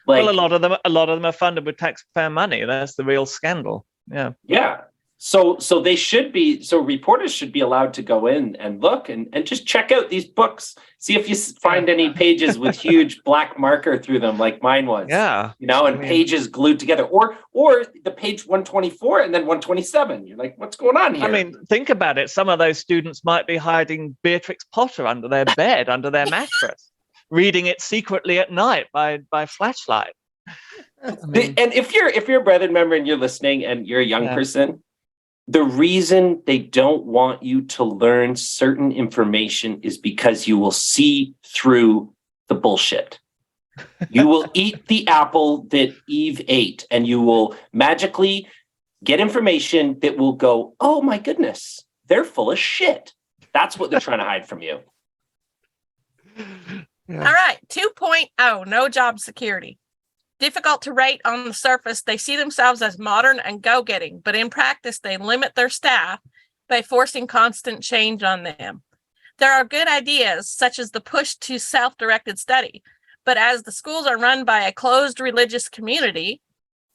Like, well, a lot of them are funded with taxpayer money. That's the real scandal. Yeah. Yeah. So they should be. So reporters should be allowed to go in and look and just check out these books. See if you find any pages with huge black marker through them, like mine was. Yeah. And pages glued together, or the page 124 and then 127. You're like, what's going on here? I mean, think about it. Some of those students might be hiding Beatrix Potter under their bed, under their mattress, reading it secretly at night by flashlight. And if you're a Brethren member and you're listening and you're a young person, the reason they don't want you to learn certain information is because you will see through the bullshit. You will eat the apple that Eve ate, and you will magically get information that will go, oh my goodness, they're full of shit. That's what they're trying to hide from you. Yeah. All right, 2.0, no job security. Difficult to rate on the surface, they see themselves as modern and go-getting, but in practice, they limit their staff by forcing constant change on them. There are good ideas, such as the push to self-directed study, but as the schools are run by a closed religious community,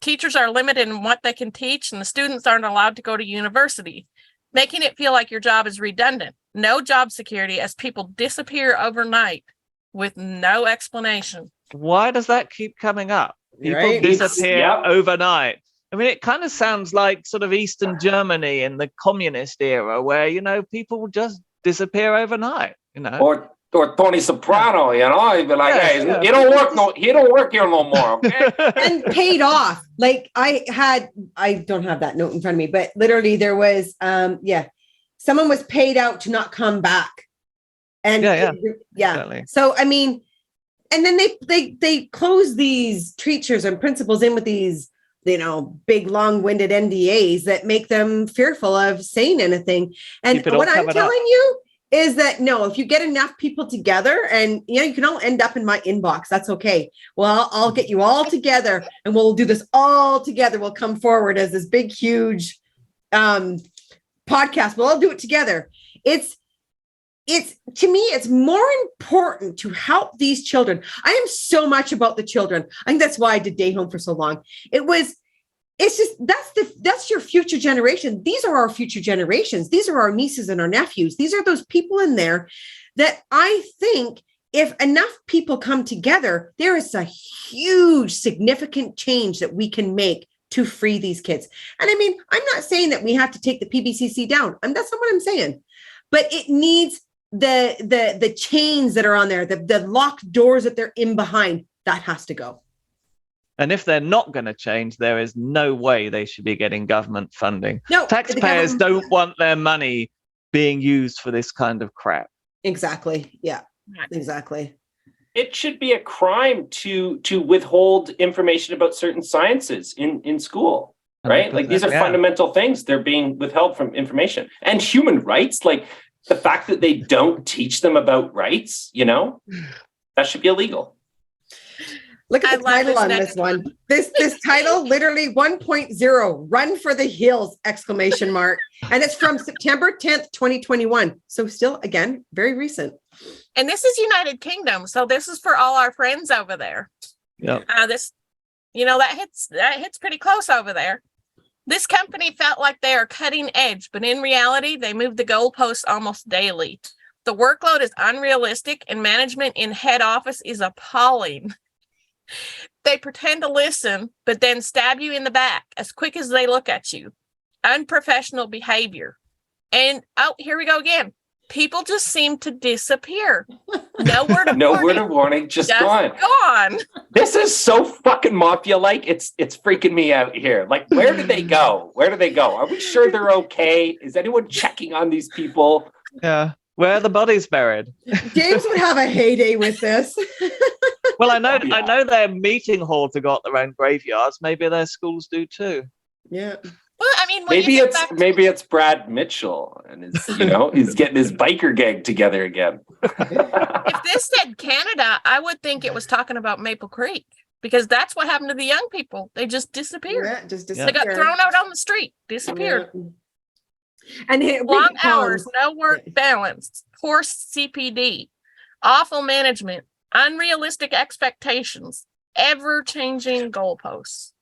teachers are limited in what they can teach, and the students aren't allowed to go to university, making it feel like your job is redundant. No job security as people disappear overnight with no explanation. Why does that keep coming up? People disappear overnight. I mean, it kind of sounds like sort of Eastern Germany in the communist era where, people would just disappear overnight, Or Tony Soprano, he'd be like, hey, he don't work here no more, okay? And paid off. Like I don't have that note in front of me, but literally there was, someone was paid out to not come back. And Exactly. So, I mean, and then they close these teachers and principals in with these, big long-winded NDAs that make them fearful of saying anything. And what I'm telling you is that, no, if you get enough people together and, you can all end up in my inbox, that's okay. Well, I'll get you all together and we'll do this all together. We'll come forward as this big, huge podcast. We'll all do it together. To me, it's more important to help these children. I am so much about the children. I think that's why I did Day Home for so long. It's just, that's your future generation. These are our future generations. These are our nieces and our nephews. These are those people in there that I think if enough people come together, there is a huge, significant change that we can make to free these kids. And I mean, I'm not saying that we have to take the PBCC down. That's not what I'm saying. But it needs the chains that are on there, the locked doors that they're in behind, that has to go. And if they're not going to change, there is no way they should be getting government funding. No, taxpayers don't want their money being used for this kind of crap. Exactly. Yeah, exactly. It should be a crime to withhold information about certain sciences in school, right? Like these are fundamental things. They're being withheld from information. And human rights, like the fact that they don't teach them about rights, that should be illegal. Look at the title on this one. This title, literally 1.0, run for the hills, ! And it's from September 10th, 2021. So still, again, very recent. And this is United Kingdom. So this is for all our friends over there. Yeah. That hits pretty close over there. This company felt like they are cutting edge, but in reality, they move the goalposts almost daily. The workload is unrealistic and management in head office is appalling. They pretend to listen, but then stab you in the back as quick as they look at you. Unprofessional behavior. And, here we go again. People just seem to disappear. No word of warning, just gone. This is so fucking mafia-like. It's freaking me out here. Like, where do they go? Are we sure they're okay? Is anyone checking on these people? Yeah. Where are the bodies buried? James would have a heyday with this. Well, I know their meeting halls have got their own graveyards. Maybe their schools do too. Yeah. Well, I mean, maybe it's Brad Mitchell and he's getting his biker gang together again. If this said Canada, I would think it was talking about Maple Creek because that's what happened to the young people. They just disappeared. Yeah, They got thrown out on the street, disappeared. Yeah. And long hours, no work balance, poor CPD, awful management, unrealistic expectations, ever-changing goalposts.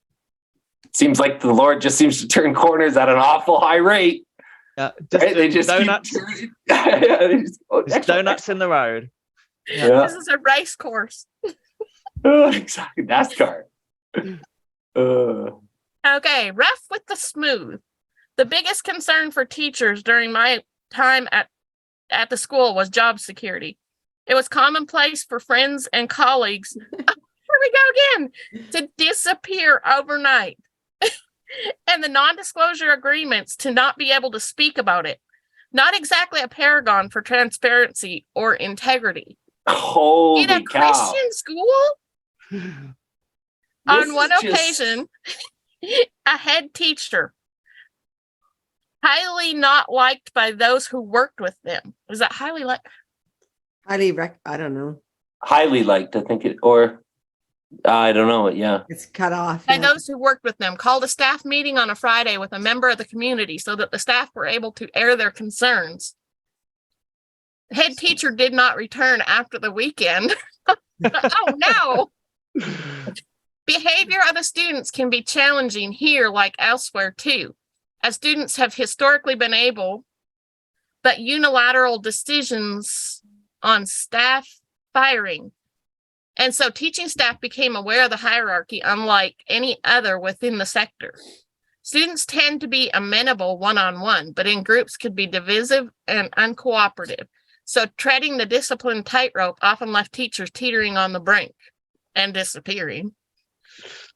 Seems like the Lord just seems to turn corners at an awful high rate. Yeah, right? They just donuts. Donuts in the road. Yeah. This is a race course. Exactly, NASCAR. Okay, rough with the smooth. The biggest concern for teachers during my time at the school was job security. It was commonplace for friends and colleagues, here we go again, to disappear overnight. And the non-disclosure agreements to not be able to speak about it. Not exactly a paragon for transparency or integrity. Holy in a cow. Christian school, on one occasion, a head teacher, highly not liked by those who worked with them. Was that highly liked? I don't know. Highly liked, I think I don't know. Yeah. It's cut off. By those who worked with them, called a staff meeting on a Friday with a member of the community so that the staff were able to air their concerns. The head teacher did not return after the weekend. Oh, no. Behavior of the students can be challenging here like elsewhere, too, as students have historically been able, but unilateral decisions on staff firing. And so teaching staff became aware of the hierarchy, unlike any other within the sector. Students tend to be amenable one-on-one, but in groups could be divisive and uncooperative. So treading the discipline tightrope often left teachers teetering on the brink and disappearing.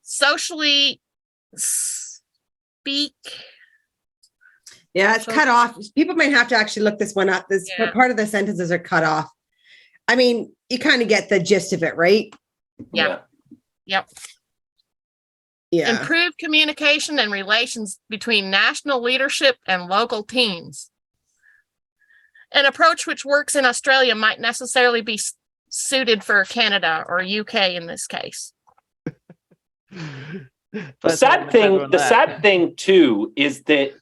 Socially speak. Yeah, it's cut off. People might have to actually look this one up. Part of the sentences are cut off. I mean, you kind of get the gist of it, right? Yeah. Yep. Yeah. Improve communication and relations between national leadership and local teams. An approach which works in Australia might necessarily be suited for Canada or UK in this case. The sad thing too is that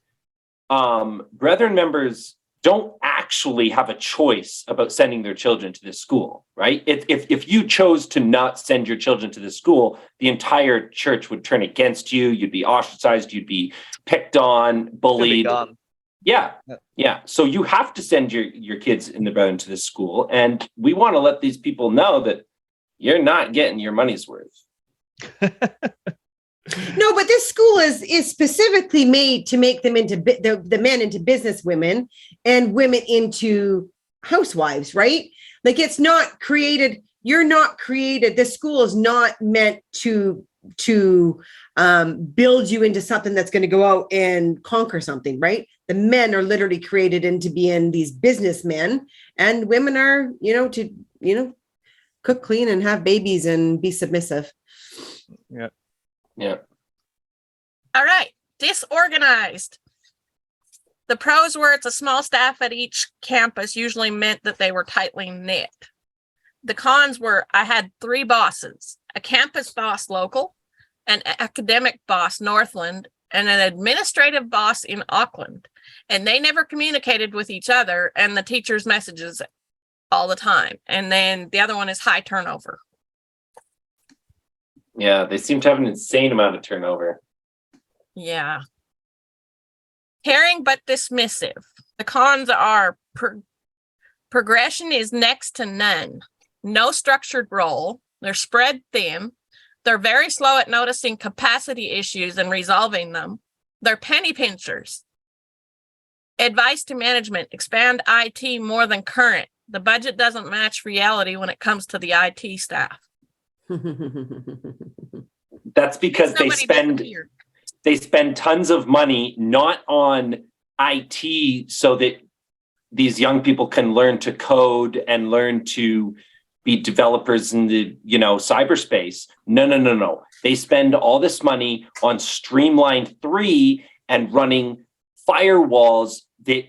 Brethren members don't actually have a choice about sending their children to this school, right? If you chose to not send your children to this school, the entire church would turn against you. You'd be ostracized. You'd be picked on, bullied. Yeah. So you have to send your kids in the Brethren to this school. And we want to let these people know that you're not getting your money's worth. No, but this school is specifically made to make them into the men into business women and women into housewives, right? Like it's not created. You're not created. This school is not meant to build you into something that's going to go out and conquer something, right? The men are literally created into being these businessmen, and women are, to cook, clean, and have babies and be submissive. Yeah. Yeah. All right. Disorganized. The pros were it's a small staff at each campus usually meant that they were tightly knit. The cons were I had 3 bosses, a campus boss local, an academic boss Northland, and an administrative boss in Auckland. And they never communicated with each other and the teachers' messages all the time. And then the other one is high turnover. Yeah, they seem to have an insane amount of turnover. Yeah. Caring but dismissive. The cons are progression is next to none. No structured role. They're spread thin. They're very slow at noticing capacity issues and resolving them. They're penny pinchers. Advice to management, expand IT more than current. The budget doesn't match reality when it comes to the IT staff. That's because they spend tons of money not on IT so that these young people can learn to code and learn to be developers in the cyberspace. No. They spend all this money on Streamline 3 and running firewalls that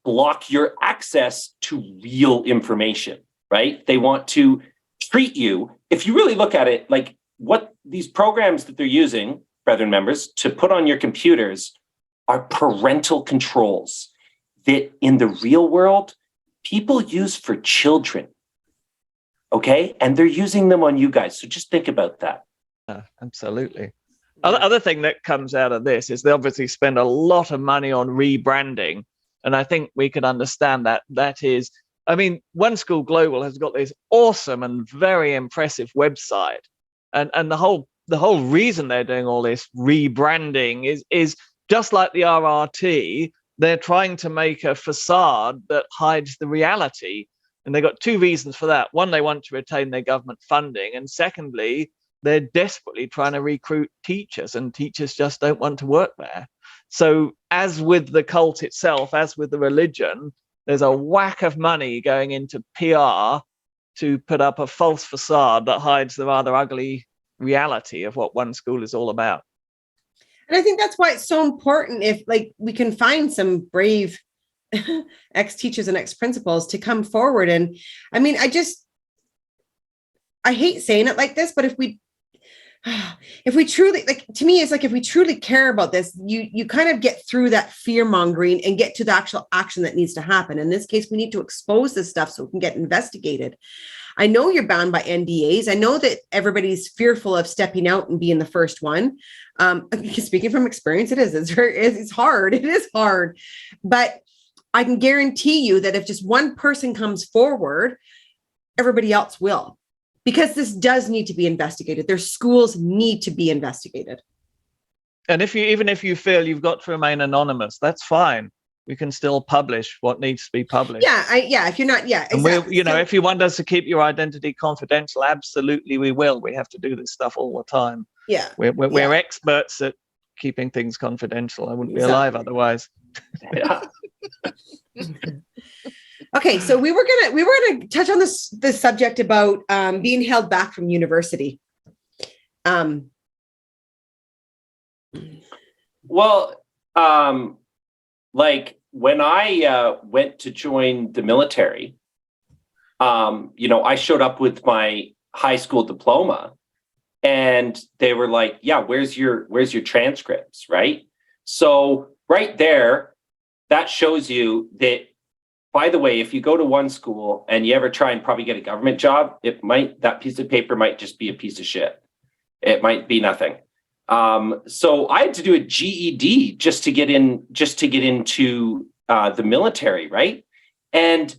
block your access to real information, right? They want to treat you, if you really look at it, like what these programs that they're using, Brethren members, to put on your computers are parental controls that in the real world, people use for children. Okay? And they're using them on you guys. So just think about that. Absolutely. Other thing that comes out of this is they obviously spend a lot of money on rebranding. And I think we could understand that. That is, OneSchool Global has got this awesome and very impressive website. And the whole reason they're doing all this rebranding is just like the RRT, they're trying to make a facade that hides the reality. And they've got 2 reasons for that. One, they want to retain their government funding. And secondly, they're desperately trying to recruit teachers, and teachers just don't want to work there. So as with the cult itself, as with the religion, there's a whack of money going into PR to put up a false facade that hides the rather ugly reality of what OneSchool is all about. And I think that's why it's so important if we can find some brave ex-teachers and ex-principals to come forward. And I hate saying it like this, but if we truly, to me, it's like, if we truly care about this, you kind of get through that fear mongering and get to the actual action that needs to happen. In this case, we need to expose this stuff so it can get investigated. I know you're bound by NDAs. I know that everybody's fearful of stepping out and being the first one. Speaking from experience, it's hard. It is hard, but I can guarantee you that if just one person comes forward, everybody else will. Because this does need to be investigated. Their schools need to be investigated. And even if you feel you've got to remain anonymous, that's fine. We can still publish what needs to be published. If you're not, exactly. And if you want us to keep your identity confidential, absolutely we will. We have to do this stuff all the time. Yeah. We're experts at keeping things confidential. I wouldn't be alive otherwise. Yeah. Okay, so we were gonna touch on this subject about being held back from university. When I went to join the military, I showed up with my high school diploma, and they were like, "Yeah, where's your transcripts?" Right. So right there, that shows you that. By the way, if you go to OneSchool and you ever try and probably get a government job, that piece of paper might just be a piece of shit. It might be nothing. So I had to do a GED just to get into the military, right? And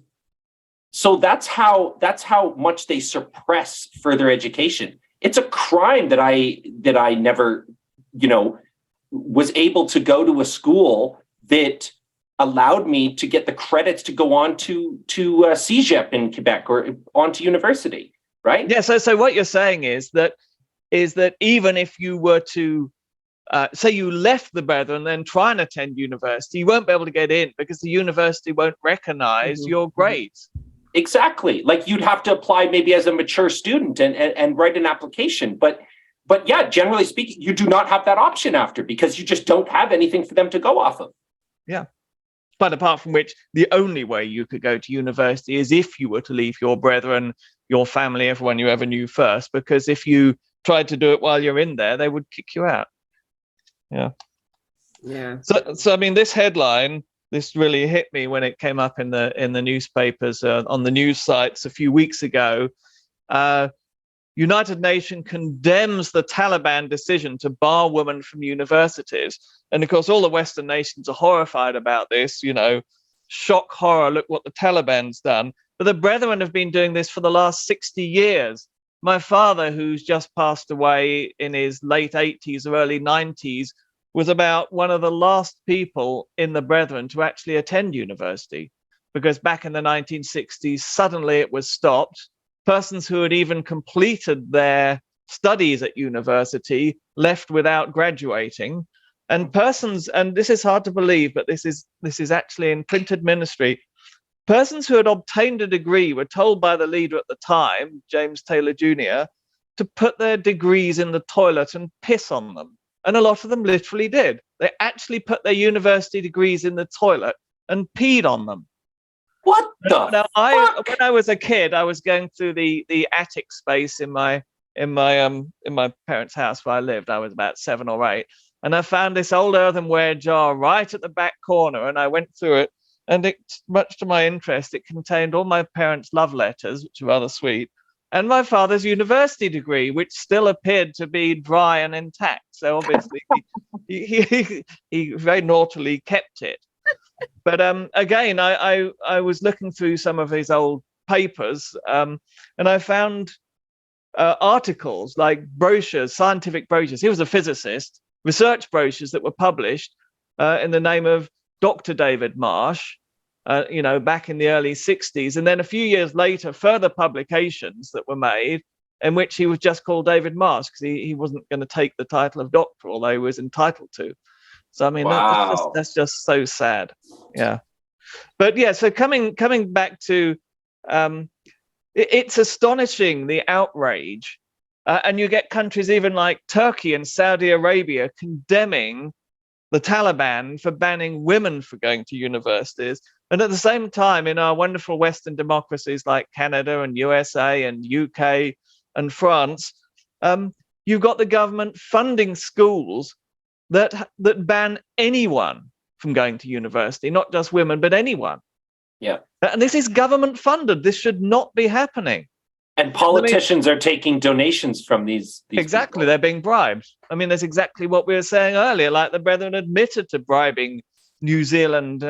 so that's how much they suppress further education. It's a crime that I never was able to go to a school that allowed me to get the credits to go on to CEGEP in Quebec or on to university, right? Yeah. So what you're saying is that even if you were to say you left the Brethren and then try and attend university, you won't be able to get in because the university won't recognize your grades. Exactly. Like you'd have to apply maybe as a mature student and write an application. But yeah, generally speaking, you do not have that option after because you just don't have anything for them to go off of. Yeah. But apart from which, the only way you could go to university is if you were to leave your brethren, your family, everyone you ever knew first, because if you tried to do it while you're in there, they would kick you out. Yeah. So I mean, this headline, this really hit me when it came up in the newspapers on the news sites a few weeks ago. United Nations condemns the Taliban decision to bar women from universities. And of course, all the Western nations are horrified about this, shock, horror, look what the Taliban's done. But the Brethren have been doing this for the last 60 years. My father, who's just passed away in his late 80s or early 90s, was about one of the last people in the Brethren to actually attend university, because back in the 1960s, suddenly it was stopped. Persons who had even completed their studies at university left without graduating. And persons, and this is hard to believe, but this is actually in printed ministry, persons who had obtained a degree were told by the leader at the time, James Taylor Jr., to put their degrees in the toilet and piss on them. And a lot of them literally did. They actually put their university degrees in the toilet and peed on them. What the fuck? When I was a kid, I was going through the attic space in my parents' house where I lived. I was about 7 or 8, and I found this old earthenware jar right at the back corner, and I went through it, and it, much to my interest, it contained all my parents' love letters, which were rather sweet, and my father's university degree, which still appeared to be dry and intact. So obviously he very naughtily kept it. But again, I was looking through some of his old papers, and I found articles like brochures, scientific brochures. He was a physicist, research brochures that were published in the name of Dr. David Marsh, back in the early 60s. And then a few years later, further publications that were made in which he was just called David Marsh because he wasn't going to take the title of doctor, although he was entitled to. So I mean, wow. that's just so sad. Yeah, but yeah. So coming back to, it's astonishing the outrage, and you get countries even like Turkey and Saudi Arabia condemning the Taliban for banning women from going to universities, and at the same time, in our wonderful Western democracies like Canada and USA and UK and France, you've got the government funding schools that ban anyone from going to university, not just women, but anyone. Yeah. And this is government funded. This should not be happening. And politicians are taking donations from these exactly, people. They're being bribed. I mean, that's exactly what we were saying earlier, like the Brethren admitted to bribing New Zealand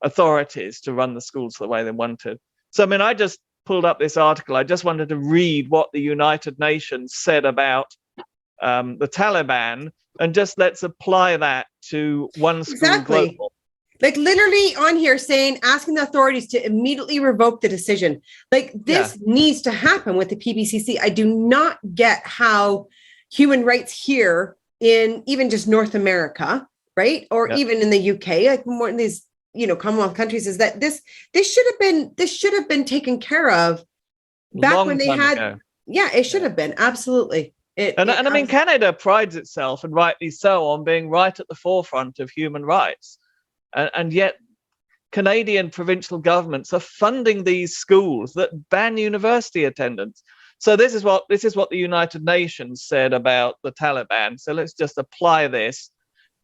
authorities to run the schools the way they wanted. So, I mean, I just pulled up this article. I just wanted to read what the United Nations said about the Taliban, and just let's apply that to OneSchool Global. Like literally on here saying, asking the authorities to immediately revoke the decision. Like this needs to happen with the PBCC. I do not get how human rights here in even just North America, right? Or even in the UK, like more in these, Commonwealth countries, is that this should have been taken care of back when they had ago. It should have been. Absolutely. I mean, Canada prides itself, and rightly so, on being right at the forefront of human rights. And yet Canadian provincial governments are funding these schools that ban university attendance. So this is what the United Nations said about the Taliban. So let's just apply this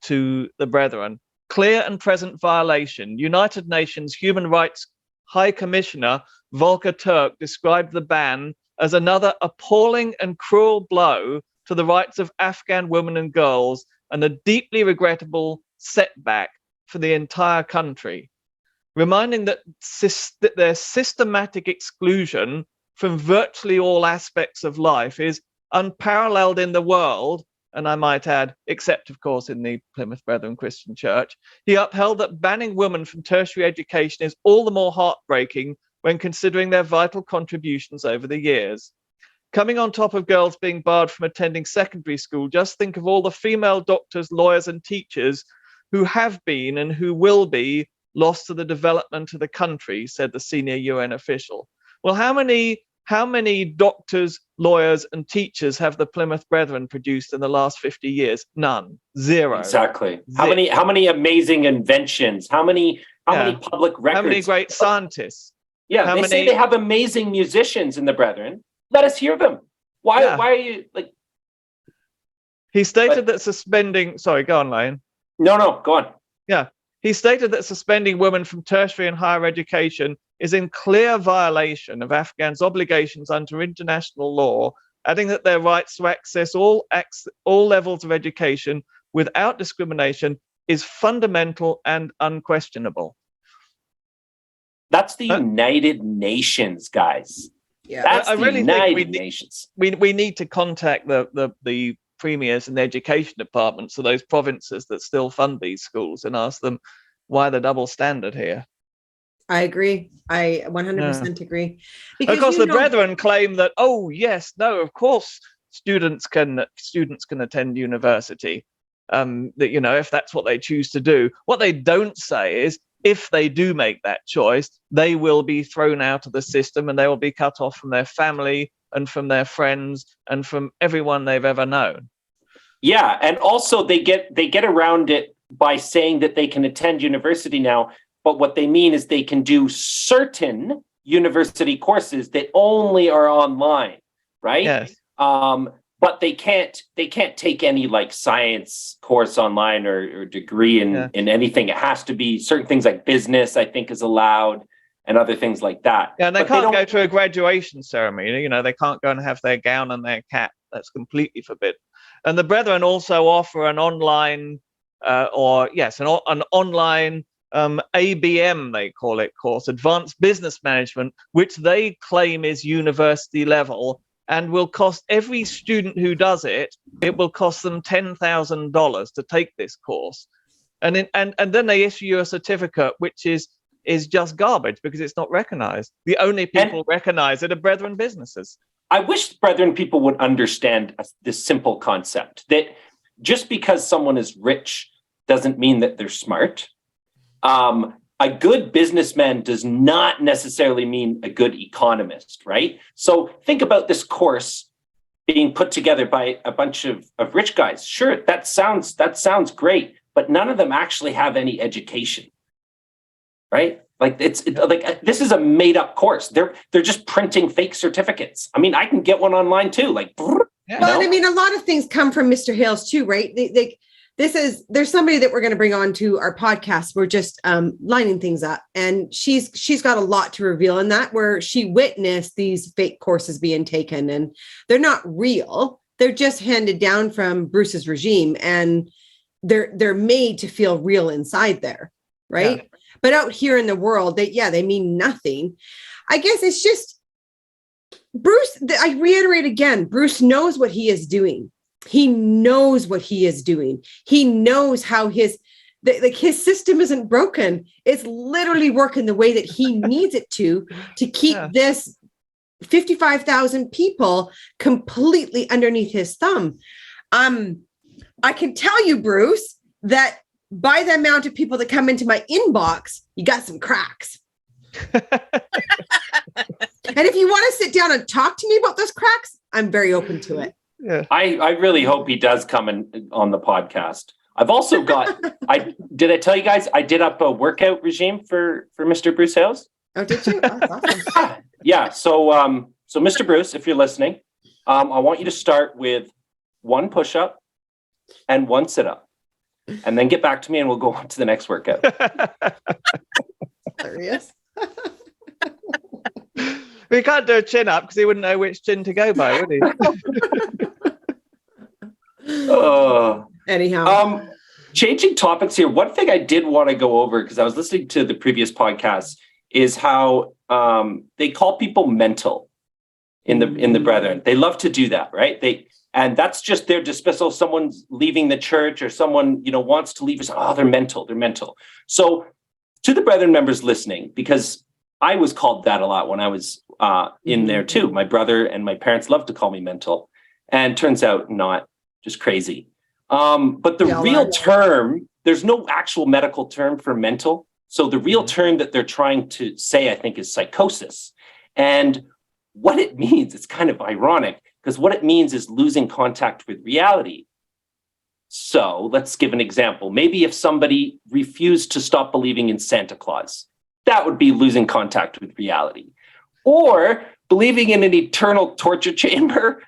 to the Brethren. Clear and present violation. United Nations Human Rights High Commissioner Volker Turk described the ban as another appalling and cruel blow to the rights of Afghan women and girls, and a deeply regrettable setback for the entire country, reminding that their systematic exclusion from virtually all aspects of life is unparalleled in the world and I might add, except of course in the Plymouth Brethren Christian Church, he upheld that banning women from tertiary education is all the more heartbreaking when considering their vital contributions over the years. Coming on top of girls being barred from attending secondary school, just think of all the female doctors, lawyers, and teachers who have been and who will be lost to the development of the country, said the senior UN official. Well, how many doctors, lawyers, and teachers have the Plymouth Brethren produced in the last 50 years? None. Zero. Exactly. How many amazing inventions? How many public records? How many great scientists? Yeah, they say they have amazing musicians in the Brethren. Let us hear them. Why are you like? He stated that suspending. Sorry, go on, Lane. No, go on. Yeah, he stated that suspending women from tertiary and higher education is in clear violation of Afghans' obligations under international law, adding that their rights to access all levels of education without discrimination is fundamental and unquestionable. That's the United Nations, guys. Yeah, that's I really think Nations. We need to contact the premiers and the education departments of those provinces that still fund these schools and ask them why the double standard here. I agree. I 100% agree. Because, of course, the Brethren claim that, of course, students can attend university. That, if that's what they choose to do. What they don't say is, if they do make that choice, they will be thrown out of the system and they will be cut off from their family and from their friends and from everyone they've ever known. Yeah, and also they get around it by saying that they can attend university now, but what they mean is they can do certain university courses that only are online, right? Yes. But they can't take any like science course online or degree in anything. It has to be certain things like business, I think, is allowed, and other things like that. Yeah, and they can't go to a graduation ceremony. They can't go and have their gown and their cap. That's completely forbidden. And the Brethren also offer an online, an online ABM, they call it, course, Advanced Business Management, which they claim is university level and will cost every student who does it will cost them $10,000 to take this course. And then they issue you a certificate, which is just garbage because it's not recognized. The only people recognize it are Brethren businesses. I wish Brethren people would understand this simple concept that just because someone is rich doesn't mean that they're smart. A good businessman does not necessarily mean a good economist, right? So think about this course being put together by a bunch of rich guys. Sure, that sounds great, but none of them actually have any education, right? Like like this is a made up course. They're just printing fake certificates. I mean, I can get one online too. Like, yeah. Well, I mean, a lot of things come from Mr. Hales too, right? There's somebody that we're going to bring on to our podcast. We're just lining things up, and she's got a lot to reveal in that, where she witnessed these fake courses being taken, and they're not real. They're just handed down from Bruce's regime, and they're made to feel real inside there, right? Yeah. But out here in the world, they mean nothing. I guess it's just Bruce. I reiterate again, Bruce knows what he is doing. He knows what he is doing. He knows how his system isn't broken. It's literally working the way that he needs it to keep this 55,000 people completely underneath his thumb. I can tell you, Bruce, that by the amount of people that come into my inbox, you got some cracks. And if you want to sit down and talk to me about those cracks, I'm very open to it. Yeah. I really hope he does come on the podcast. I've also got, did I tell you guys, I did up a workout regime for Mr. Bruce Hales. Oh, did you? Oh, that's awesome. Yeah. So Mr. Bruce, if you're listening, I want you to start with 1 push-up and 1 sit-up, and then get back to me and we'll go on to the next workout. Hilarious. We can't do a chin up because he wouldn't know which chin to go by, would he? Anyhow. Changing topics here. One thing I did want to go over, because I was listening to the previous podcast, is how they call people mental in the brethren. They love to do that, right? And that's just their dismissal. Someone's leaving the church or someone, wants to leave us. Oh, they're mental. So to the brethren members listening, because I was called that a lot when I was in there too. My brother and my parents loved to call me mental, and turns out not, just crazy. But the real term, there's no actual medical term for mental. So the real term that they're trying to say, I think, is psychosis. And what it means, it's kind of ironic, because what it means is losing contact with reality. So let's give an example. Maybe if somebody refused to stop believing in Santa Claus, that would be losing contact with reality. Or believing in an eternal torture chamber.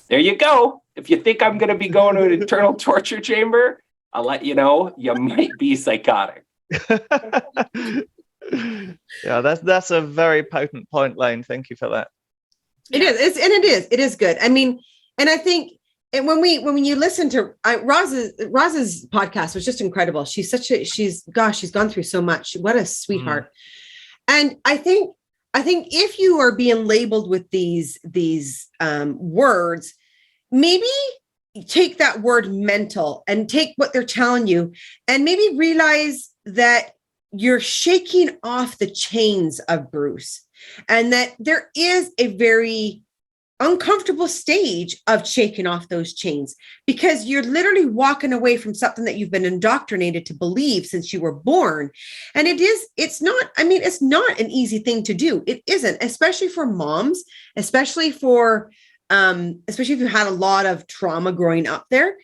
There you go. If you think I'm going to be going to an eternal torture chamber, I'll let you know, you might be psychotic. Yeah, that's a very potent point, Lane. Thank you for that. It is good. I mean, and I think, and when you listen to Roz's podcast was just incredible. She's gone through so much. What a sweetheart. And I think if you are being labeled with these words, maybe take that word mental and take what they're telling you and maybe realize that you're shaking off the chains of Bruce, and that there is a very uncomfortable stage of shaking off those chains, because you're literally walking away from something that you've been indoctrinated to believe since you were born. And it's not an easy thing to do. It isn't, especially for moms, especially if you had a lot of trauma growing up there.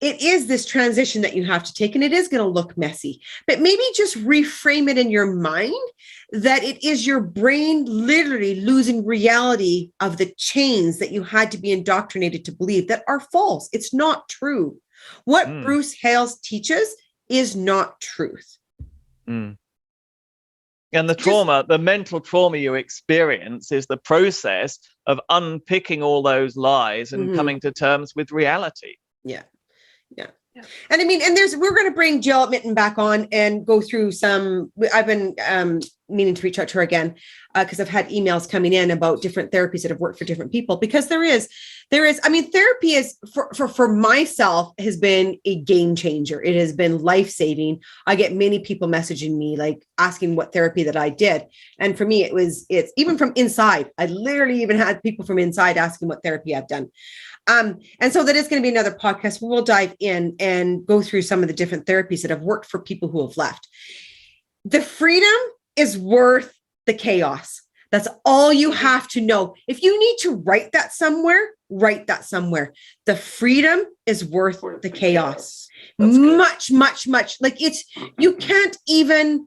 It is this transition that you have to take, and it is going to look messy, but maybe just reframe it in your mind that it is your brain literally losing reality of the chains that you had to be indoctrinated to believe that are false. It's not true. What Bruce Hales teaches is not truth. And the mental trauma you experience is the process of unpicking all those lies and coming to terms with reality. Yeah. And I mean, and we're going to bring Jill Mitten back on and go through I've been meaning to reach out to her again because I've had emails coming in about different therapies that have worked for different people, because there is, I mean, therapy is for myself has been a game changer. It has been life-saving. I get many people messaging me, like asking what therapy that I did. And for me, it's even from inside. I literally even had people from inside asking what therapy I've done. And so that is going to be another podcast where we'll dive in and go through some of the different therapies that have worked for people who have left. The freedom is worth the chaos. That's all you have to know. If you need to write that somewhere, write that somewhere. The freedom is worth the chaos. Much, much, much. Like you can't even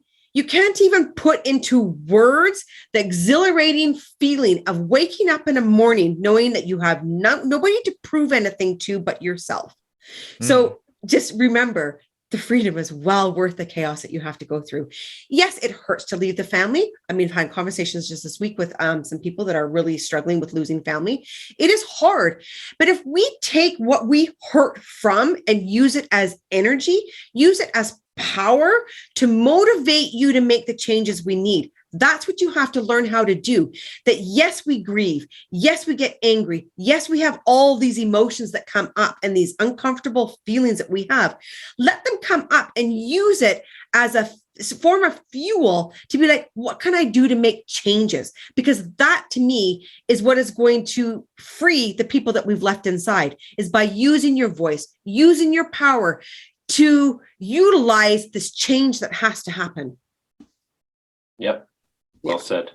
put into words the exhilarating feeling of waking up in the morning knowing that you have nobody to prove anything to but yourself. So just remember, the freedom is well worth the chaos that you have to go through. Yes, it hurts to leave the family. I mean, I've had conversations just this week with some people that are really struggling with losing family. It is hard. But if we take what we hurt from and use it as energy, use it as power to motivate you to make the changes we need. That's what you have to learn how to do. That yes, we grieve. Yes, we get angry. Yes, we have all these emotions that come up and these uncomfortable feelings that we have. Let them come up and use it as a form of fuel to be like, what can I do to make changes? Because that to me is what is going to free the people that we've left inside, is by using your voice, using your power to utilize this change that has to happen. Yep. Well said.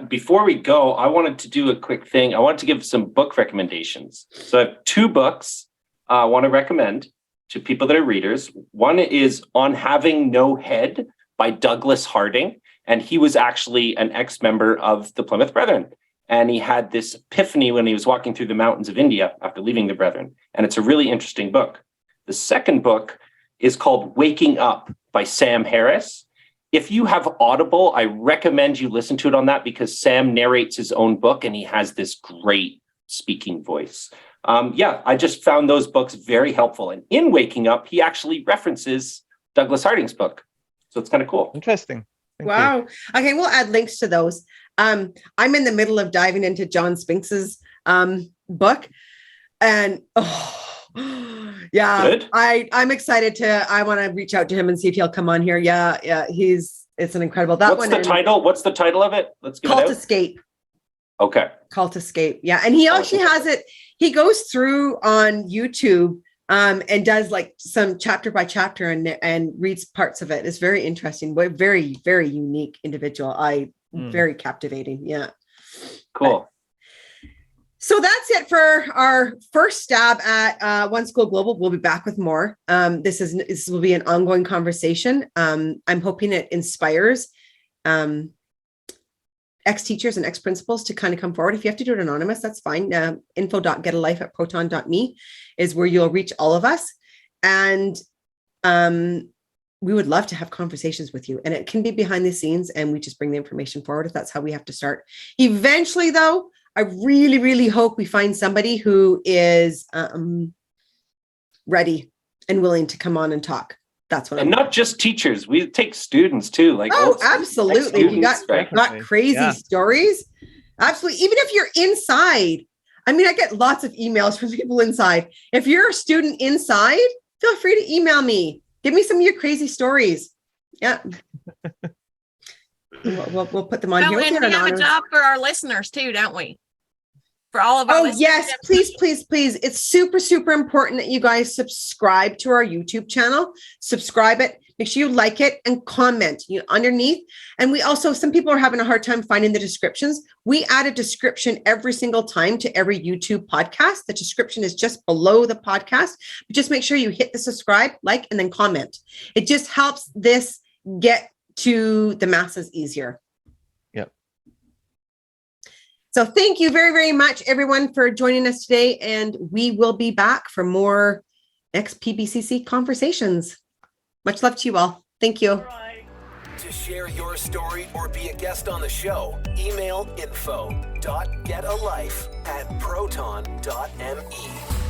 Before we go, I wanted to do a quick thing. I wanted to give some book recommendations. So I have 2 books I want to recommend to people that are readers. One is On Having No Head by Douglas Harding. And he was actually an ex-member of the Plymouth Brethren. And he had this epiphany when he was walking through the mountains of India after leaving the Brethren. And it's a really interesting book. The second book is called Waking Up by Sam Harris. If you have Audible, I recommend you listen to it on that, because Sam narrates his own book and he has this great speaking voice. I just found those books very helpful. And in Waking Up, he actually references Douglas Harding's book. So it's kind of cool. Interesting. Wow. Okay, we'll add links to those. I'm in the middle of diving into John Spinks's book, and Good. I'm excited I want to reach out to him and see if he'll come on here. Yeah, it's an incredible. What's the title? What's the title of it? Let's get Cult it out. Escape. Okay. Cult Escape. Yeah, and he actually has it. He goes through on YouTube and does like some chapter by chapter and reads parts of it. It's very interesting. But very, very unique individual. Very captivating. Yeah. Cool. So that's it for our first stab at OneSchool Global. We'll be back with more. This will be an ongoing conversation. I'm hoping it inspires ex-teachers and ex-principals to kind of come forward. If you have to do it anonymous, that's fine. info.getalife@proton.me is where you'll reach all of us. And we would love to have conversations with you. And it can be behind the scenes and we just bring the information forward if that's how we have to start. Eventually, though, I really, really hope we find somebody who is ready and willing to come on and talk. That's what. And not just teachers. We take students too. Like absolutely. You got crazy stories. Absolutely. Even if you're inside, I mean, I get lots of emails from people inside. If you're a student inside, feel free to email me. Give me some of your crazy stories. Yeah. We'll put them on here. And we have a job for our listeners too, don't we? For all of our listeners. Yes, please. It's super, super important that you guys subscribe to our YouTube channel. Subscribe it. Make sure you like it and comment underneath. And we also, some people are having a hard time finding the descriptions. We add a description every single time to every YouTube podcast. The description is just below the podcast. But just make sure you hit the subscribe, like, and then comment. It just helps this get to the masses easier. Yep. So thank you very, very much, everyone, for joining us today. And we will be back for more next PBCC conversations. Much love to you all. Thank you. To share your story or be a guest on the show, email info.getalife@proton.me.